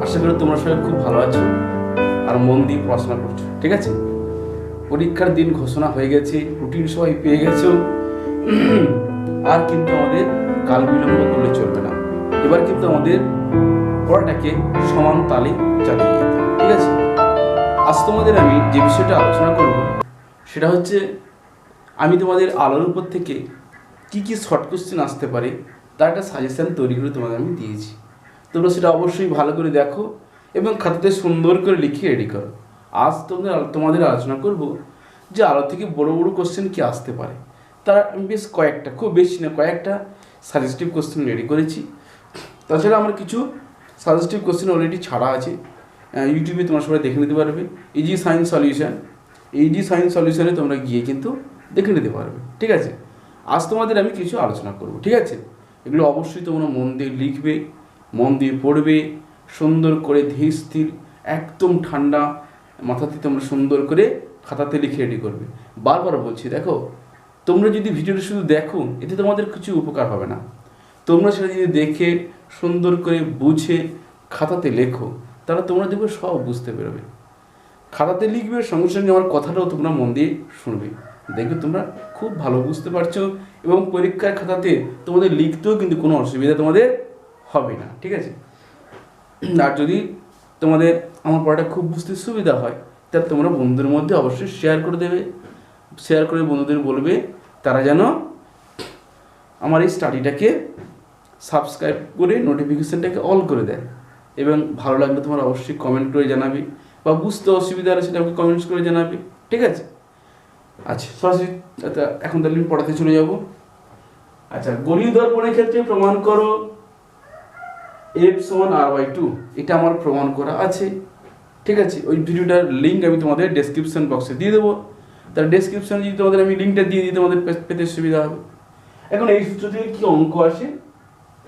আশা করি তোমরা সবাই খুব ভালো আছো আর মন দিয়ে পড়াশোনা করছো, ঠিক আছে। পরীক্ষার দিন ঘোষণা হয়ে গেছে, রুটিন সবাই পেয়ে গেছো। আর কিন্তু আমাদের কাল বিলম্ব করলে চলবে না। এবার কিন্তু আমাদের পড়াটাকে সমান তালে চালিয়ে যেতে হবে, ঠিক আছে। আজ তোমাদের আমি যে বিষয়টা আলোচনা করব সেটা হচ্ছে, আমি তোমাদের আলোর উপর থেকে কি কি শর্ট কোশ্চেন আসতে পারে তার একটা সাজেশন তৈরি করে তোমাদের আমি দিয়েছি। তোমরা সেটা অবশ্যই ভালো করে দেখো এবং খাতাতে সুন্দর করে লিখে রেডি করো। আজ তোমাদের আলোচনা করব যে আলো থেকে বড় বড় কোশ্চেন কি আসতে পারে। তার আমি বেশ কয়েকটা, খুব বেশি না, কয়েকটা সাজেস্টিভ কোশ্চেন রেডি করেছি। তাছাড়া আমার কিছু সাজেস্টিভ কোশ্চেন অলরেডি ছাড়া আছে, ইউটিউবে তোমরা সবাই দেখে নিতে পারবে। Easy science solution, easy science সলিউশনে তোমরা গিয়ে কিন্তু দেখে নিতে পারবে, ঠিক আছে। আজ তোমাদের আমি কিছু আলোচনা করব, ঠিক আছে। এগুলো অবশ্যই তোমরা মন দিয়ে লিখবে, মন দিয়ে পড়বে, সুন্দর করে ধীর স্থির একদম ঠান্ডা মাথাতে তোমরা সুন্দর করে খাতাতে লিখে রেডি করবে। বারবার বলছি, দেখো, তোমরা যদি ভিডিওটা শুধু দেখো এতে তোমাদের কিছু উপকার হবে না। তোমরা সেটা যদি দেখে সুন্দর করে বুঝে খাতাতে লেখো তাহলে তোমরা দেখবে সব বুঝতে পেরবে। খাতাতে লিখবে, সঙ্গে সঙ্গে আমার কথাটাও তোমরা মন দিয়ে শুনবে, দেখবে তোমরা খুব ভালো বুঝতে পারছো এবং পরীক্ষার খাতাতে তোমাদের লিখতেও কিন্তু কোনো অসুবিধা তোমাদের হবে না, ঠিক আছে। আর যদি তোমাদের আমার পড়াটা খুব বুঝতে সুবিধা হয় তাহলে তোমরা বন্ধুদের মধ্যে অবশ্যই শেয়ার করে দেবে। শেয়ার করে বন্ধুদের বলবে তারা যেন আমার এই স্টাডিটাকে সাবস্ক্রাইব করে নোটিফিকেশানটাকে অল করে দেয়। এবং ভালো লাগলে তোমরা অবশ্যই কমেন্ট করে জানাবে, বা বুঝতে অসুবিধা হলে সেটা আমাকে কমেন্টস করে জানাবে, ঠিক আছে। আচ্ছা, সরাসরি এখন তাহলে আমি পড়াতে চলে যাব। আচ্ছা, গলীয় দর্পণের ক্ষেত্রে প্রমাণ করো F=R/2, এটা আমার প্রমাণ করা আছে, ঠিক আছে। ওই ভিডিওটার লিঙ্ক আমি তোমাদের ডেসক্রিপশন বক্সে দিয়ে দেবো। তার ডেসক্রিপশনে যদি তোমাদের আমি লিঙ্কটা দিয়ে দিই তোমাদের পেতে সুবিধা হবে। এখন এই সূত্র থেকে কী অঙ্ক আসে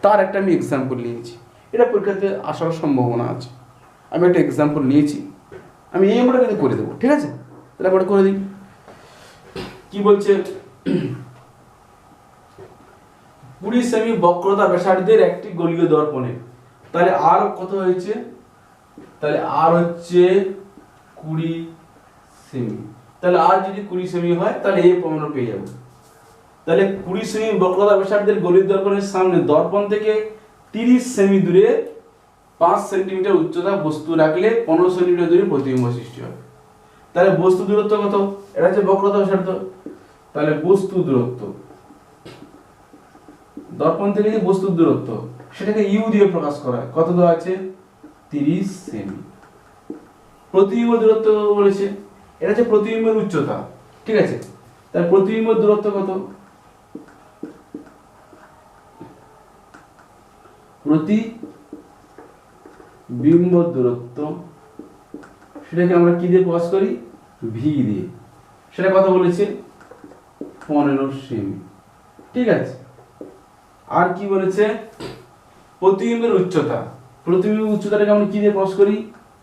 তার একটা আমি এক্সাম্পল নিয়েছি, এটা পরীক্ষাতে আসার সম্ভাবনা আছে। আমি একটা এক্সাম্পল নিয়েছি, আমি এই অঙ্কটা কিন্তু করে দেবো, ঠিক আছে। তাহলে আমরা করে দিই। কি বলছে, 20 সেমি বক্রতা ব্যাসার্ধের একটি গলীয় দর্পণে, তাহলে আর কত হয়েছে, তাহলে আর হচ্ছে 20 সেমি। তাহলে আর যদি 20 সেমি হয় তাহলে এই প্রমাণ পেয়ে যাবো। তাহলে 20 সেমি বক্রতা ব্যাসার্ধের গলীয় দর্পণের সামনে দর্পণ থেকে 30 সেমি দূরে 5 সেন্টিমিটার উচ্চতা বস্তু রাখলে 15 সেন্টিমিটার দূরে প্রতিবিম্ব সৃষ্টি হবে। তাহলে বস্তু দূরত্ব কত, এটা হচ্ছে বক্রতা ব্যাসার্ধ। তাহলে বস্তু দূরত্ব, দর্পণ থেকে যে বস্তুর দূরত্ব সেটাকে ইউ দিয়ে প্রকাশ করা হয়। কত দেওয়া আছে, 30 সেমি। প্রতিবিম্ব দূরত্ব বলেছে, এটা হচ্ছে প্রতিবিম্বের উচ্চতা, ঠিক আছে। তার প্রতিবিম্ব দূরত্ব কত, প্রতিবিম্ব দূরত্ব সেটাকে আমরা কি দিয়ে প্রকাশ করি, ভি দিয়ে। সেটা কত বলেছে, 15 সেমি, ঠিক আছে। আর কি বলেছে, প্রতিবিম্বের উচ্চতা, প্রতিবিম্বের উচ্চতাটাকে আমরা কি দিয়ে প্রকাশ করি,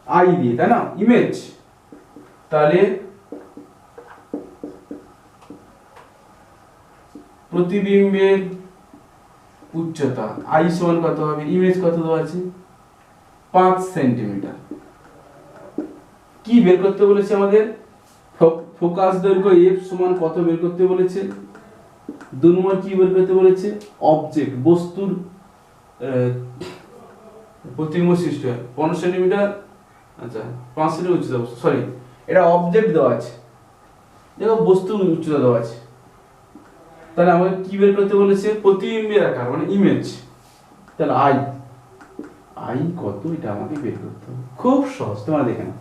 আই দিয়ে, তাই না, ইমেজ। তাহলে প্রতিবিম্বের উচ্চতা আই সমান কত হবে, ইমেজ কত দেওয়া আছে, 5 সেন্টিমিটার। কি বের করতে বলেছে আমাদের, ফোকাস দৈর্ঘ্য এফ সমান কত বের করতে বলেছে। 2 নম্বর কি বের করতে বলেছে, অবজেক্ট বস্তুর প্রতিবিম্ব সৃষ্টি হয় 15 সেন্টিমিটার, আচ্ছা 5 সেন্টিমিটার উচ্চতা, সরি এটা অবজেক্ট দেওয়া আছে, দেখো বস্তুর উচ্চতা দেওয়া আছে। তাহলে আমাকে কি বের করতে বলেছে, প্রতিবিম্বের আকার মানে ইমেজ। তাহলে আই কত এটা আমাকে বের করতে হবে, খুব সহজ, তোমরা দেখে নাও।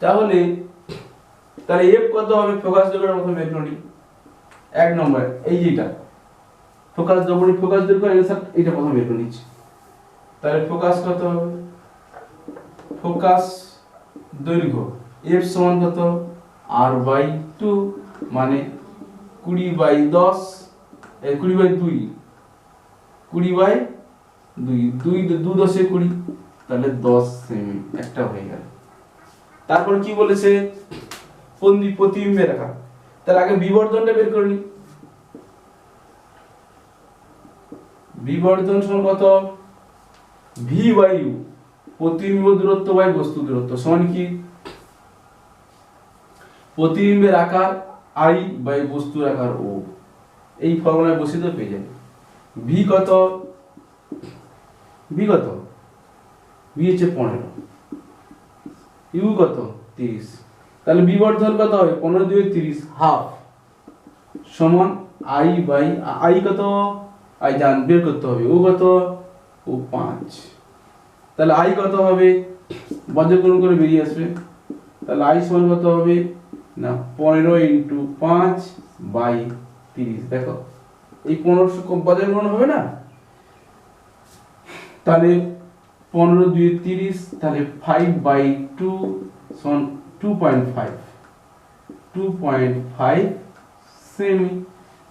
তাহলে এফ কত হবে, ফোকাস দৈর্ঘ্যটা প্রথমে বের করি। 1 নম্বর এই যেটা ফোকাস দৈর্ঘ্য অ্যানসার এটা প্রথমে বের করে নিচ্ছি। তাহলে ফোকাস কত হবে, ফোকাস দৈর্ঘ্য এফ সমান কত, R/2 মানে 20/10, 20/2, 20/2, 2 10 20, তাহলে 10 সেমি একটা হয়ে গেল। তারপর কি বলেছে, প্রতিবিম্বের আকার। তাহলে আগে বিবর্ধনটা বের করে নি। বিবর্ধন সমান কত, V/U প্রতিবিম্ব দূরত্ব বাই বস্তু দূরত্ব সমান কি প্রতিবিম্বের আকার আই বাই বস্তুর আকার ও। এই ফর্মুলায় বসিয়ে তো পেয়ে যাবে ভি কত, ভি কত, ভি হচ্ছে 15, ইউ কত 30, তাহলে বিবর্ধন কত হবে 15 2 30 হাফ সমান আই বাই আই কত, আই জান বের করতে হবে, ও কত, ও 5, তাহলে আই কত হবে বজ্রগুণন করে বেরিয়ে আসবে, তাহলে আই সমান কত হবে না 15 ইন্টু 5 বাই 30। দেখো এই 15 বজ্রগুণন হবে না, তাহলে 15 2 30, তাহলে 5 বাই 2 সমান 2.5 সেমি।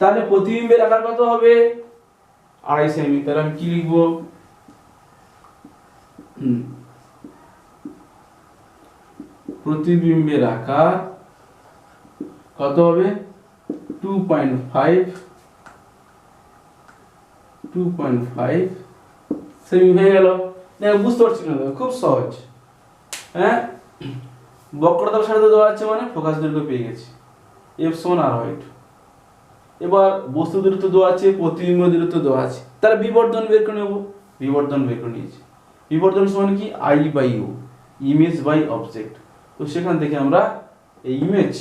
তাহলে প্রতিবিম্বের আকার কত হবে 2.5 সেমি। তাহলে আমি কি লিখবো প্রতিবিম্বের আকার কত হবে 2.5 সেমি হয়ে গেল। দেখো বুঝতে পারছি না, খুব সহজ। হ্যাঁ বক্রতার সাথে দেওয়া আছে মানে ফোকাস দৈর্ঘ্য পেয়ে গেছি এফ সমান আর ওয়াই। এবার বস্তু দূরত্ব দেওয়া আছে, প্রতিবিম্ব দূরত্ব দেওয়া আছে, তাহলে বিবর্ধন বের করে নেব। বিবর্ধন বের করে নিয়েছি, বিবর্ধন সমান কি I by U, image by object. তো সেখান থেকে আমরা এই ইমেজ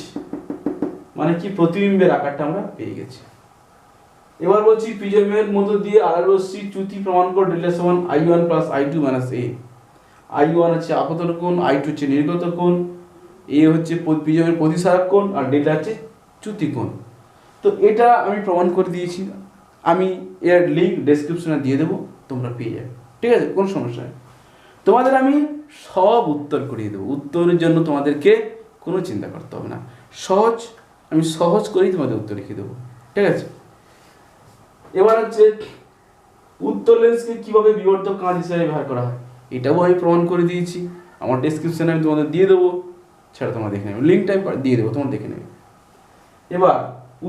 মানে কি প্রতিবিম্বের আকারটা আমরা পেয়ে গেছি। এবার বলছি প্রিজমের মধ্য দিয়ে আড়াল রশ্মির চ্যুতি প্রমাণ করে ডেল্টা সমান I1 plus I2 minus A। I1 হচ্ছে আপতন কোণ, I2 হচ্ছে নির্গত কোণ, A হচ্ছে প্রিজমের প্রতিসারক কোণ, আর ডেল্টা হচ্ছে চ্যুতি কোণ। তো এটা আমি প্রমাণ করে দিয়েছি, আমি এর লিঙ্ক ডেসক্রিপশনে দিয়ে দেবো, তোমরা পেয়ে যাবে, ঠিক আছে, কোনো সমস্যা নেই। তোমাদের আমি সব উত্তর করিয়ে দেবো, উত্তরের জন্য তোমাদেরকে কোনো চিন্তা করতে হবে না, সহজ, আমি সহজ করেই তোমাদের উত্তর লিখে দেবো, ঠিক আছে। এবার হচ্ছে উত্তর লেন্সকে কিভাবে বিবর্ধক কাঁচ হিসেবে ব্যবহার করা হয়, এটাও আমি প্রমাণ করে দিয়েছি, আমার ডেসক্রিপশনে আমি তোমাদের দিয়ে দেবো, সেটা তোমরা দেখে নেবে, লিঙ্কটা দিয়ে দেবো, তোমরা দেখে নেবে। এবার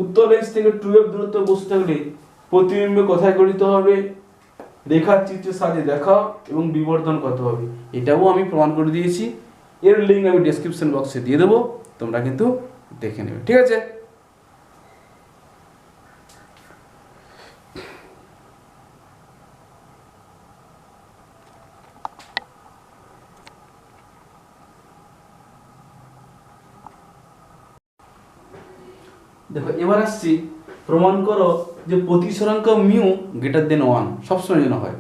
উত্তর লেন্স থেকে 2f দূরত্ব বস্তু থাকলে প্রতিবিম্ব কোথায় গঠিত হবে, রেখার চিত্রের সাহায্যে দেখাও এবং বিবর্ধন কত হবে, এটাও আমি প্রমাণ করে দিয়েছি। এর লিঙ্ক আমি ডেসক্রিপশন বক্সে দিয়ে দেবো, তোমরা কিন্তু দেখে নেবে, ঠিক আছে। দেখো এবার আসছি, প্রমাণ করো যে প্রতিসরাঙ্ক মিউ গ্রেটার দেন 1 সবসময় যেন হয়।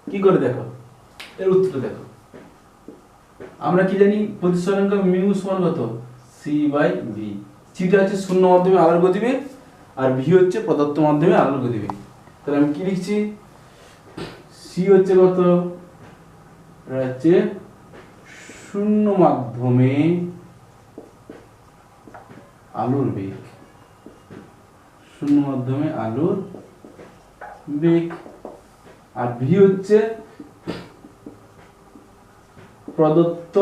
কি করে দেখো, এর উত্তর দেখো, আমরা কি জানি প্রতিসরাঙ্ক মিউ সমান কত সি বাই ভি। সিটা হচ্ছে শূন্য মাধ্যমে আলোর গতিবেগ আর ভি হচ্ছে প্রদত্ত মাধ্যমে আলোর গতিবেগ। তাহলে আমি কি লিখছি, সি হচ্ছে কত, হচ্ছে শূন্য মাধ্যমে আলোর বেগ, শূন্য মাধ্যমে আলোর বেগ, আর ভি হচ্ছে প্রদত্ত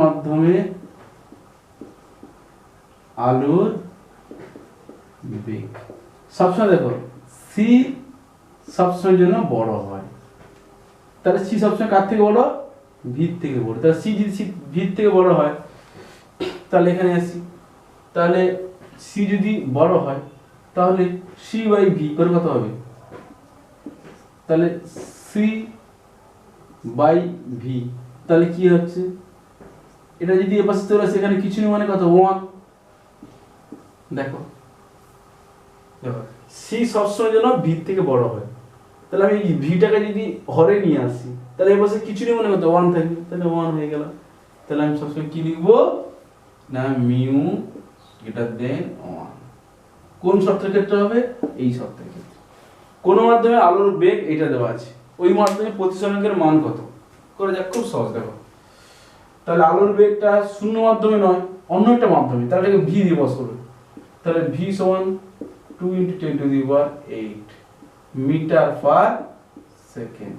মাধ্যমে আলোর বেগ। সবসময় দেখো সি সবসময় জন্য বড় হয়, তাহলে সি সবসময় কার থেকে বড়, ভির থেকে বড়। তাহলে সি যদি ভির থেকে বড় হয়, তাহলে এখানে আসি, তাহলে সি যদি বড় হয় তাহলে সি বাই ভি করে কত হবে, তাহলে সি বাই ভি, তাহলে কি হচ্ছে, এটা যদি এপাশে চলে আসে এখানে কিছু নেই মানে কত 1। দেখো দেখো সি সবসময় যেন ভির থেকে বড় হয়, তাহলে আমি ভিটাকে যদি হরে নিয়ে আসি তাহলে এপাশে কিছু নেই মানে কত 1 থাকবে, তাহলে 1 হয়ে গেল। তাহলে আমি সবসময় কি লিখবো না মিউ গ্রেটার দেন 1। কোন শর্তের ক্ষেত্রে হবে, এই শর্তের ক্ষেত্রে। কোন মাধ্যমে আলোর বেগ এটা দেওয়া আছে, ওই মাধ্যমে প্রতিসরাঙ্কের মান কত করে যাক, খুব সহজ। দেখো তাহলে আলোর বেগটা শূন্য মাধ্যমে নয়, অন্য একটা মাধ্যমে, তাহলে ভি দিয়ে বস করবে, তাহলে ভি সমান 2 × 10⁸ মিটার পার সেকেন্ড।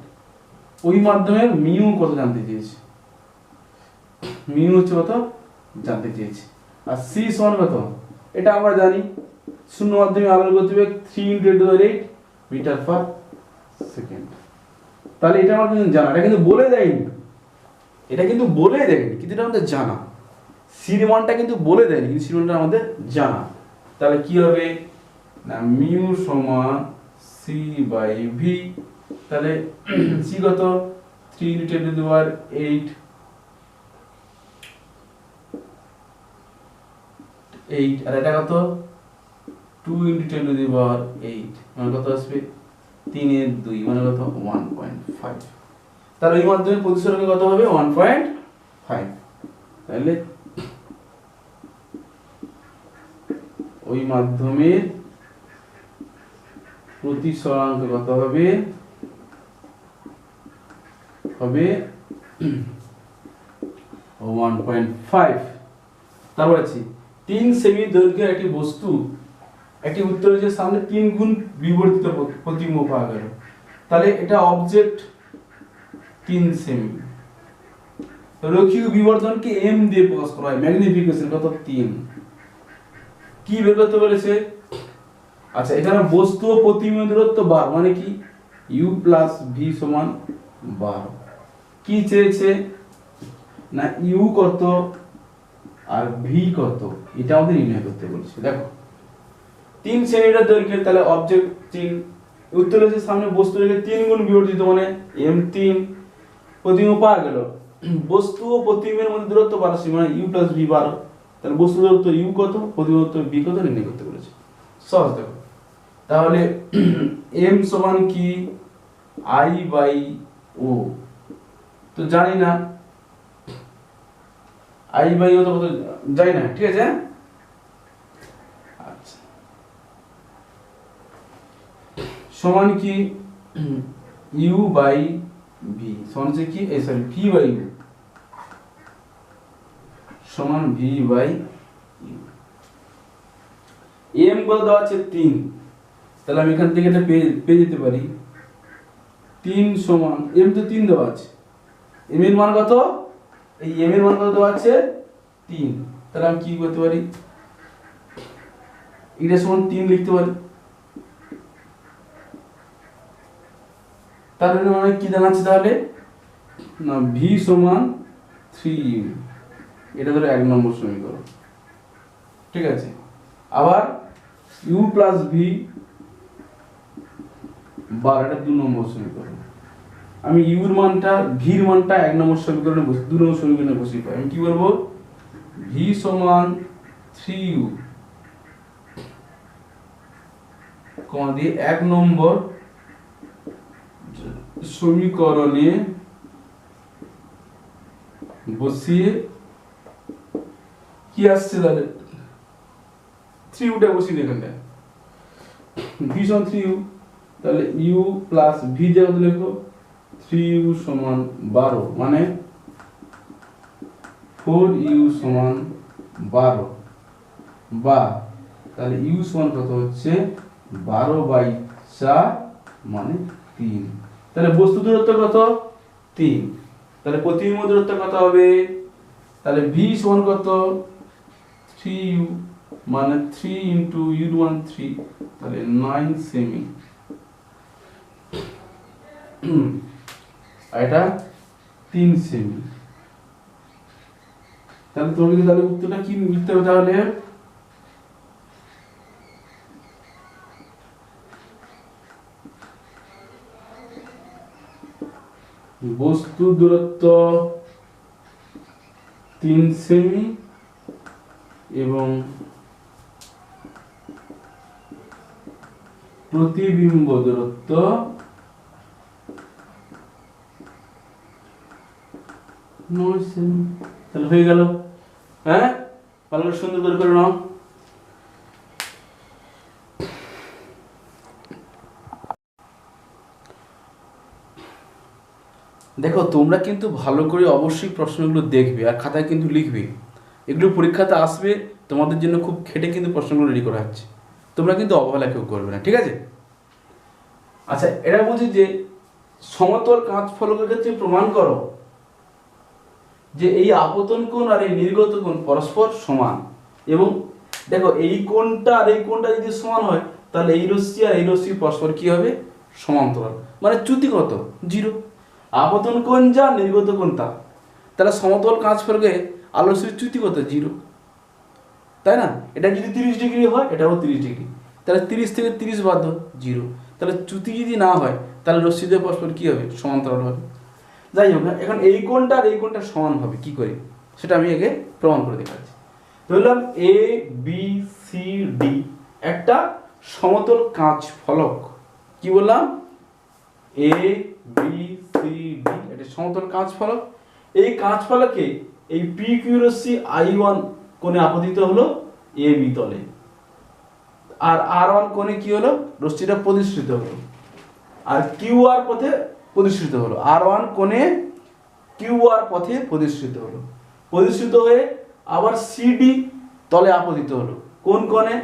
ওই মাধ্যমে মিউ কত জানতে চেয়েছি, মিউ হচ্ছে কত জানতে চেয়েছি, আর সি সমান কত এটা আমরা জানি শূন্য মাধ্যমে আলোর গতিবেগ 3 × 10⁸ মিটার পার সেকেন্ড। তাহলে এটা আমার কিন্তু জানা, এটা কিন্তু বলে দেয়নি, এটা কিন্তু বলে দেয়নি, কিন্তু এটা আমাদের জানা। সির মানটা কিন্তু বলে দেয়নি, কিন্তু সির মানটা আমাদের জানা। তাহলে কি হবে না মিউ সমান সি বাই ভি। তাহলে সি কত 3 × 10⁸ 8 আর এটা কত 2 × 10⁸ মানে কত আসবে 3/2 মানে কত 1.5। তাহলে এই মাধ্যমে প্রতিসরণ কত হবে 1.5। তাহলে ওই মাধ্যমের প্রতিসরাঙ্ক কত হবে 1.5। তারপর আছে 3 সেমি দৈর্ঘ্যের একটি বস্তু একটি উত্তরের সামনে 3 গুণ বিবর্তিত প্রতিবিম্ব পাওয়া গেল। তাহলে এটা অবজেক্ট 3 সেমি, রৈখিক বিবর্ধনকে m দিয়ে প্রকাশ করা হয়, ম্যাগনিফিকেশন কত 3। কি বের করতে বলেছে? আচ্ছা এখানে বস্তু ও প্রতিবিম্ব দূরত্ব 12 মানে কি u প্লাস v সমান 12। কি চেয়েছে না u কত আর v কত, এটা আমাদের নির্ণয় করতে বলেছে। দেখো 3 সেন্টিমিটার দৈর্ঘ্যের, তাহলে অবজেক্ট 3, উত্তরের সামনে বস্তু রেখে 3 গুণ বিবর্তিত মানে m3 প্রতিবিম্ব পাওয়া গেল। বস্তু ও প্রতিবিম্বের মধ্যে দূরত্ব 12 সেমি মানে u প্লাস v 12। তাহলে বস্তু দূরত্ব u কত, প্রতিবিম্ব দূরত্ব v কত নির্ণয় করতে বলেছে। সহজ দেখো, তাহলে m সমান কি i বাই o, তো জানি না i বাই o তো কত জানি না, ঠিক আছে। আচ্ছা সমান কি u বাই v সমান হচ্ছে কি সরি v বাই u সমান v বাই u। m কত দেওয়া আছে 3, তাহলে আমি এখান থেকে এটা পেয়ে যেতে পারি 3 সমান m তো 3 দেওয়া আছে, m এর মান কত, এই m এর মান কত দেওয়া আছে 3, তাহলে আমি কি করতে পারি এটা সমান 3 লিখতে পারি। তাহলে মানে কি জানাচ্ছে তাহলে না v সমান 3u, এটা ধরো 1 নম্বর সমীকরণ, ঠিক আছে। আবার u প্লাস v 12 এটা 2 নম্বর সমীকরণ। আমি u এর মানটা v এর মানটা 1 নম্বর সমীকরণে 2 নম্বর সমীকরণে বসিয়ে পাই। আমি কি করব v সমান 3u কমা দিয়ে 1 নম্বর সমীকরণে বসিয়ে কি আসছে তাহলে 3u টা বসিয়ে এখানটা v সমান 3u, তাহলে u প্লাস v যা লিখো 3u সমান 12 মানে 4u সমান 12 বা তাহলে u সমান কত হচ্ছে 12/4 মানে 3। তাহলে বস্তু দূরত্ব কত 3, তাহলে প্রতিবিম্ব দূরত্ব কত হবে, তাহলে v সমান কত 3u মানে 3 × u মান 3, তাহলে 9 সেমি, আর এটা 3 সেমি। তাহলে তোমাকে তাহলে উত্তরটা কি লিখতে হবে তাহলে বস্তু দূরত্ব 3 সেমি এবং প্রতিবিম্ব দূরত্ব 9 সেমি। তাহলে হয়ে গেল, হ্যাঁ ভালো করে সুন্দর করে নাও। দেখো তোমরা কিন্তু ভালো করে অবশ্যই প্রশ্নগুলো দেখবে আর খাতায় কিন্তু লিখবে, এগুলো পরীক্ষাতে আসবে, তোমাদের জন্য খুব খেটে কিন্তু প্রশ্নগুলো রেডি করা হচ্ছে, তোমরা কিন্তু অবহেলা কেউ করবে না, ঠিক আছে। আচ্ছা এটা বলছি যে সমতল কাঁচ ফলকের ক্ষেত্রে প্রমাণ করো যে এই আপতন কোণ আর এই নির্গত কোণ পরস্পর সমান এবং দেখো এই কোণটা আর এই কোণটা যদি সমান হয় তাহলে এই রশ্মি আর এই রশ্মি পরস্পর কি হবে, সমান্তরাল, মানে চ্যুতি কত, 0। আপতন কোণ যা নির্গত কোণ তা, তাহলে সমতল কাঁচ ফলকে আলোর রশ্মির চ্যুতি কত, 0, তাই না? এটা যদি 30 ডিগ্রি হয় এটাও 30 ডিগ্রি, তাহলে 30 থেকে 30 বাদ 0, তাহলে চ্যুতি যদি না হয় তাহলে রশ্মিদের পরস্পর কি হবে, সমান্তরাল হবে। যাই হোক, এখন এই কোণটা আর এই কোণটা সমান হবে কি করে সেটা আমি আগে প্রমাণ করে দেখাচ্ছি। ধরলাম এ বি সি ডি একটা সমতল কাঁচ ফলক, কি বললাম, এ বি সি ডি এটা সমতল কাঁচ ফলক। এই কাঁচ ফলকে এই পি কিউ রশ্মি I1 কোণে আপতিত হলো এ বি তলে, আর R1 কোণে কি হলো, রশ্মিটা প্রতিসৃত হলো, আর QR পথে প্রতিসৃত হলো, R1 কোণে QR পথে প্রতিসৃত হলো, প্রতিসৃত হয়ে আবার CD তলে আপতিত হলো, কোন কোণে,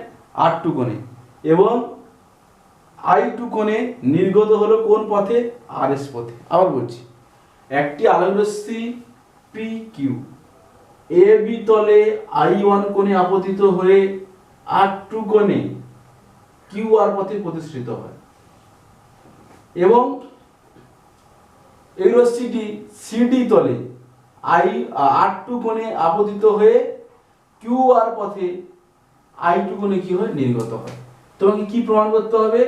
R2 কোণে, এবং I2 কোণে নির্গত হলো কোন পথে, RS পথে। আবার বলছি, একটি আলোক রশ্মি PQ AB তলে I1 কোণে আপতিত হয়ে R2 কোণে QR পথে প্রতিসৃত হয়, এবং এই রশ্মিটি CD তলে R2 কোণে আপতিত হয়ে QR পথে I2 কোণে কি হয়, নির্গত হয়। তোমাকে কি প্রমাণ করতে হবে,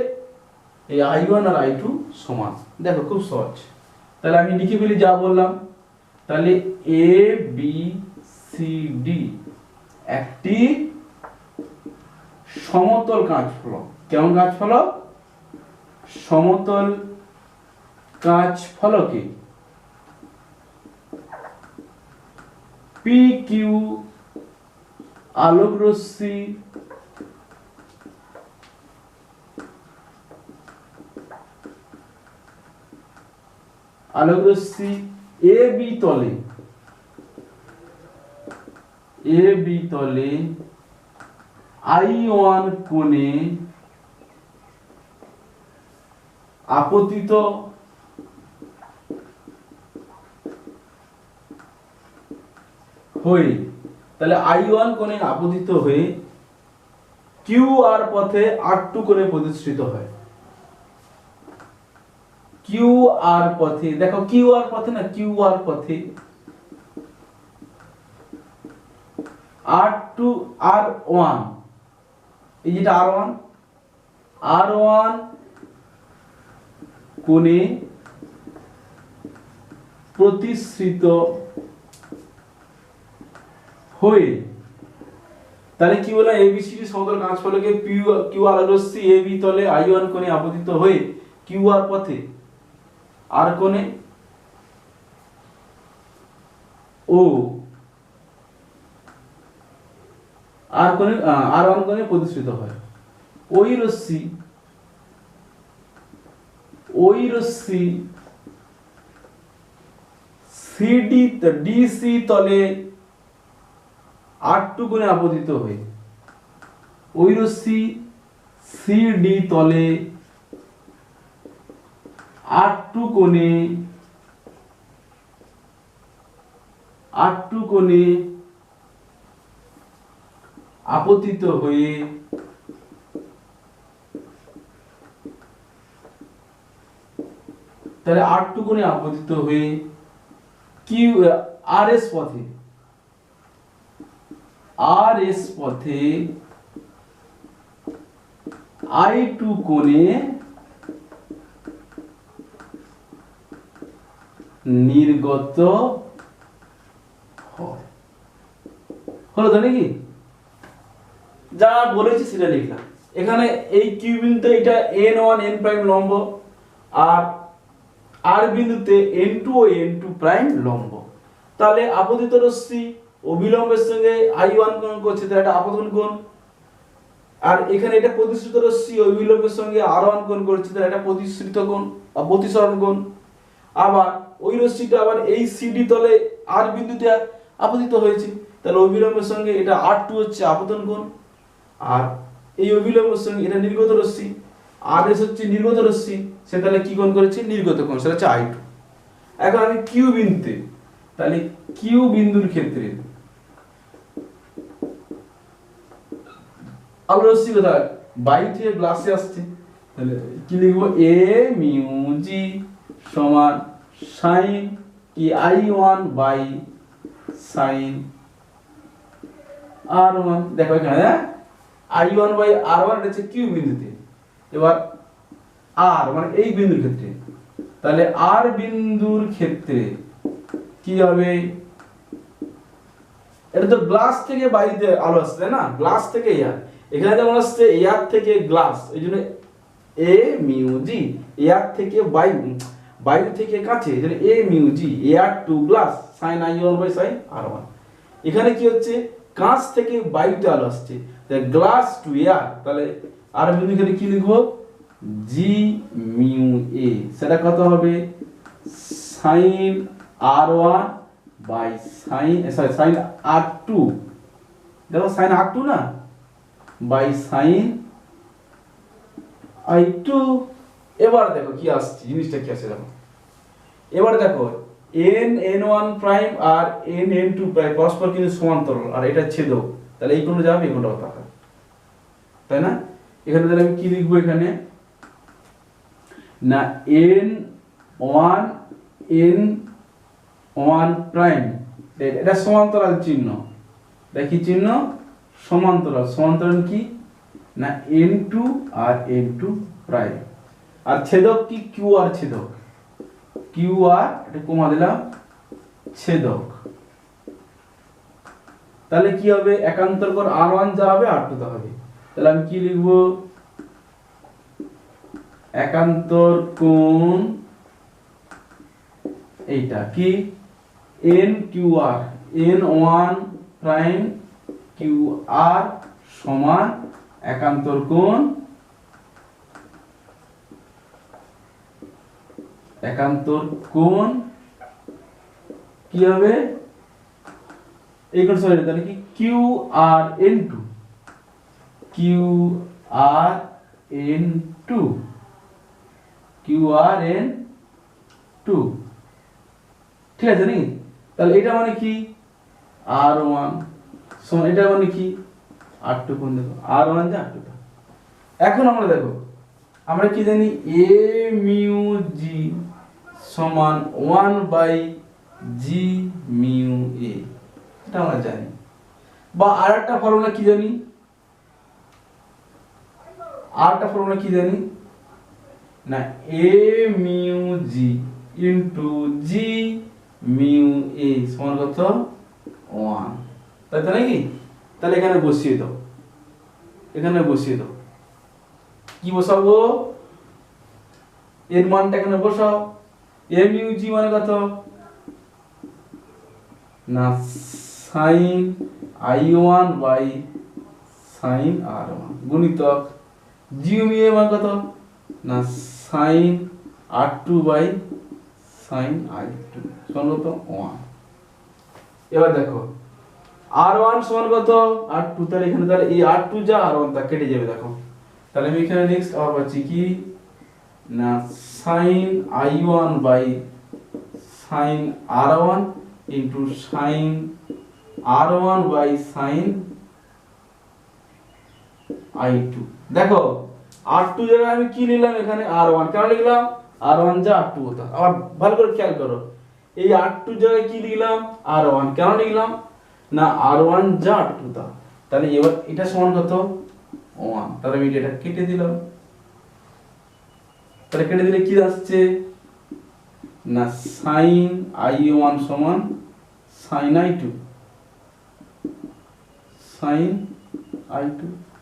এই I1 আর I2 সমান। দেখো খুব সহজ, তাহলে আমি লিখে ফেলি যা বললাম। তাহলে এ বি সি ডি একটি সমতল কাঁচ ফলক। কেমন কাঁচ ফলক, সমতল কাঁচ ফলকে P Q Alok Rashmi A B তলে I1 কোণে আপতিত হয়ে, তাহলে I1 কোণে আপতিত হয়ে QR পথে R2 কোণে প্রতিসৃত হয়। QR পথে, দেখো QR পথে না, QR পথে R2 R1, এই যেটা R1 কোণে প্রতিসৃত হয়ে, তাহলে কি বলা, এবিসিডি সমতল কাঁচ ফলকে Q Alok Rashmi A B তলে I1 কোণে আপতিত হয়ে QR পথে আর কোণে ও আর কোণে R1 কোণে প্রতিসৃত হয়। ওই রশ্মি সিডি ডিসি তলে R2 কোণে আপতিত হয়ে, ওই রশ্মি সিডি তলে R2 কোণে আপতিত হয়ে তাহলে R2 কোণে আপতিত হয়ে কিউ RS পথে I2 কোণে নির্গত হয়। হলো তো নাকি? যা বলেছি সেটা লিখলাম। এখানে এই কিউ বিন্দুতে এটা n1 n প্রাইম লম্ব, আর আর বিন্দুতে n2 ও n2 প্রাইম লম্ব। তাহলে আপতিত রশ্মি অভিলম্বের সঙ্গে I1 কোণ করছে, তাহলে এটা আপতন কোণ। আর এখানে এটা প্রতিসৃত রশ্মি অভিলম্বের সঙ্গে R1 কোণ করছে, তাহলে এটা প্রতিসৃত কোণ বা প্রতিসরণ কোণ। আবার ওই রশ্মিটা আবার এই সিডি তলে আর বিন্দুতে আপতিত হয়েছে, তাহলে অভিলম্বের সঙ্গে এটা R2 হচ্ছে আপতন কোণ, আর এই অভিলম্বের সঙ্গে এটা নির্গত রশ্মি RS হচ্ছে নির্গত রশ্মি, সে তাহলে কি কোণ করেছে, নির্গত কোণ, সেটা হচ্ছে I2। এখন আমি কিউ বিন্দুতে, তাহলে কিউ বিন্দুর ক্ষেত্রে আলো রশ্মি কোথায় বাইরে থেকে গ্লাসে আসছে, তাহলে কি লিখবো এ মিউ জি সমান সাইন কি I1 বাই সাইন R1। দেখো এখানে I1 বাই R1 এটা হচ্ছে কিউ বিন্দুতে, এবার আর মানে এই বিন্দুর ক্ষেত্রে, তাহলে আর বিন্দুর ক্ষেত্রে কি হবে, এটা তো গ্লাস থেকে বাইরে আলো আসছে তাই না, গ্লাস থেকে এয়ার, এখানে যেমন আসছে এয়ার থেকে গ্লাস, এই জন্য এ মিউ জি, এয়ার থেকে বাইরে থেকে কাছে, এই জন্য a mu g air to glass sine I1 by sine R1। এখানে কি হচ্ছে কাঁচ থেকে বাইরে আলো আসছে, তাহলে গ্লাস টু এয়ার, তাহলে আর বিন্দু ক্ষেত্রে কি লিখবো জি মিউ এ, সেটা কত হবে sign R1 by sign sign R2, দেখো সাইন R2 না বাই সাইন I2। এবার দেখো কি আসছে, জিনিসটা কি আছে দেখো, এবার দেখো n1 প্রাইম আর n2 প্রাইম পরস্পর কিন্তু সমান্তরাল, আর এটা ছেদক, তাহলে এই কোণে যাবে এই কোণটাও তাকাবে, তাই না। এখানে তাহলে আমি কি লিখবো এখানে না n1 প্রাইম, এটা সমান্তরাল চিহ্ন, দেখি চিহ্ন সমান্তরাল, সমান্তরাল কি না n2 আর n2 প্রাইম, আর ছেদক কি কিউ আর ছেদক, কিউ আর এটা কমা দিলাম ছেদক, তাহলে কি হবে একান্তর কোণ R1 যা হবে R2 তা হবে, তাহলে আমি কি লিখবো একান্তর কোণ এইটা কি n Q R n1 prime Q R সমান একান্তর কোণ কি হবে এই কোণ সরি, তাহলে কি Q R n2 Q R n2 Q R n2, ঠিক আছে নাকি। তাহলে এটা মানে কি R1 সমান, এটা মানে কি R2 কোণ, দেখো R1 যা R2 তা। এখন আমরা দেখো আমরা কি জানি a মিউ জি সমান 1 বাই জি মিউ এ, এটা আমরা জানি, বা আরেকটা ফর্মুলা কি জানি, না a mu G into G mu এ সমান কত 1, তাই তো নাকি। তাহলে এখানে বসিয়ে দাও, কি বসাবো এর মানটা এখানে বসাও, a মিউ জি মানে কত না sine I1 by sine R1 গুণিতক জি মিউ এ মানে কত না sign R2 by sine I2 সমান কত 1। এবার দেখো R1 সমান কত R2, তাহলে এখানে তাহলে এই R2 যা R1 তা কেটে যাবে, দেখো তাহলে আমি এখানে নেক্সট আবার পাচ্ছি কি না sine I1 by sine R1 into sine R1 by sine I2। দেখো R2 জায়গায় আমি কি নিলাম এখানে R1, কেন লিখলাম R1 যা R2 হতো, আবার ভালো করে খেয়াল করো এই R2 জায়গায় কি লিখলাম R1, কেন লিখলাম না R1 যা R2 তা, তাহলে এবার এটা সমান কত 1, তাহলে আমি এটা কেটে দিলাম, তাহলে কেটে দিলে কি আসছে না সাইন I1 সমান সাইন I2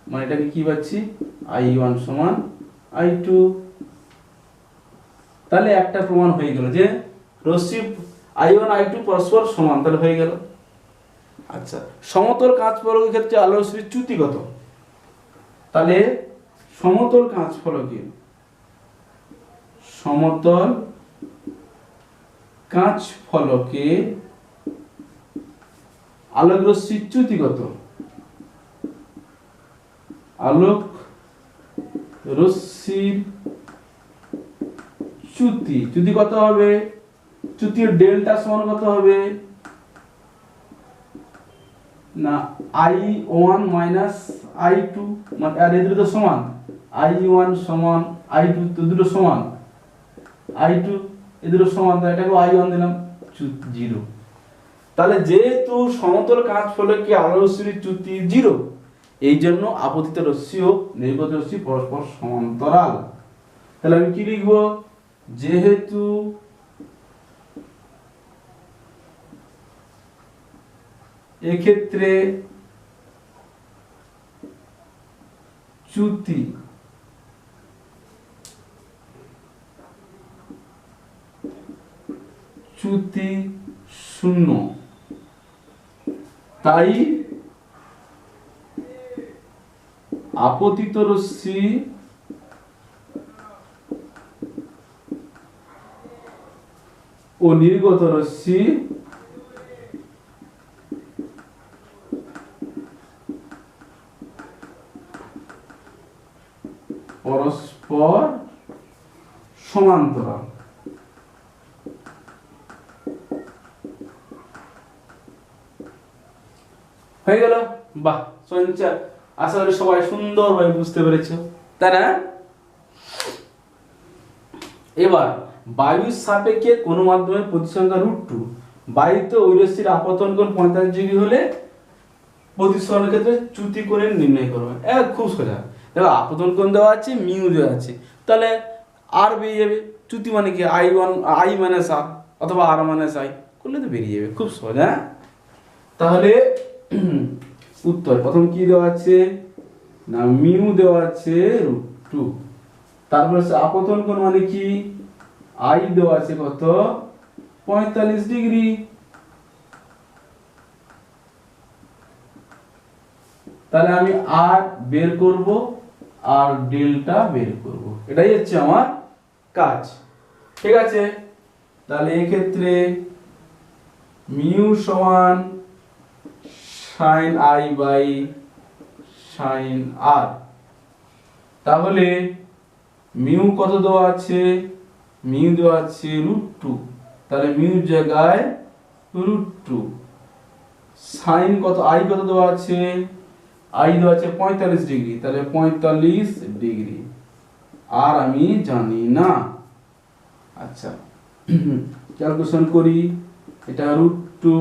মানে এটাকে কি পাচ্ছি I1 সমান I2। তাহলে একটা প্রমাণ হয়ে গেল যে রশ্মি I1 I2 পরস্পর সমান, তাহলে হয়ে গেল। আচ্ছা সমতল কাঁচ ফলকের ক্ষেত্রে আলোর রশ্মির চ্যুতি কত, তাহলে সমতল কাঁচ ফলকে আলোক রশ্মির চ্যুতি কত, আলোক রশ্মির চ্যুতি কত হবে, চ্যুতির ডেল্টা সমান কত হবে না I1 মাইনাস I2, মানে আর এই দুটো সমান, I1 সমান I2, তো দুটো সমান, I2 এই দুটো সমান, তো এটাকে I1 দিলাম 0। তাহলে যেহেতু সমতল কাঁচ ফলকে আলোর রশ্মির চ্যুতি 0, এই জন্য আপতিত রশ্মি ও নির্গত রশ্মি পরস্পর সমান্তরাল। তাহলে আমি কি লিখব, যেহেতু এক্ষেত্রে চ্যুতি শূন্য, তাই আপতিত রশ্মি ও নির্গত রশ্মি পরস্পর সমান্তরাল। হয়ে গেল? বাহ, আশা করি সবাই সুন্দরভাবে বুঝতে পেরেছো, তাই না? এবার বায়ুর সাপেক্ষে কোন মাধ্যমের প্রতিসংখ্যা √2, বায়ুতে ওই রশ্মির আপতন কোণ 45 ডিগ্রি হলে প্রতিসরণের ক্ষেত্রে চ্যুতি কোণের নির্ণয় করবে। খুব সোজা। দেখো আপতন কোণ দেওয়া আছে, মিউ দেওয়া আছে, তাহলে আর বেরিয়ে যাবে। চ্যুতি মানে কি I1 I মাইনাস R অথবা R মাইনাস I করলে তো বেরিয়ে যাবে, খুব সোজা। তাহলে উত্তর প্রথম কি দেওয়া আছে না, মিউ দেওয়া আছে √2, তারপর আপতন কোণ মানে কি I দেওয়া আছে কত 45 ডিগ্রি, তাহলে আমি আর বের করব আর ডেল্টা বের করব, এটাই হচ্ছে আমার কাজ। ঠিক আছে, তাহলে এই ক্ষেত্রে মিউ সমান sin I by sin R, তাহলে মিউ কত দেওয়া আছে, মিউ দেওয়া আছে √2, তাহলে মিউ জায়গায় √2, sin কত I কত দেওয়া আছে, I দেওয়া আছে 45 ডিগ্রি, তাহলে 45 ডিগ্রি, আর আমি জানি না। আচ্ছা ক্যালকুলেশন করি, এটা √2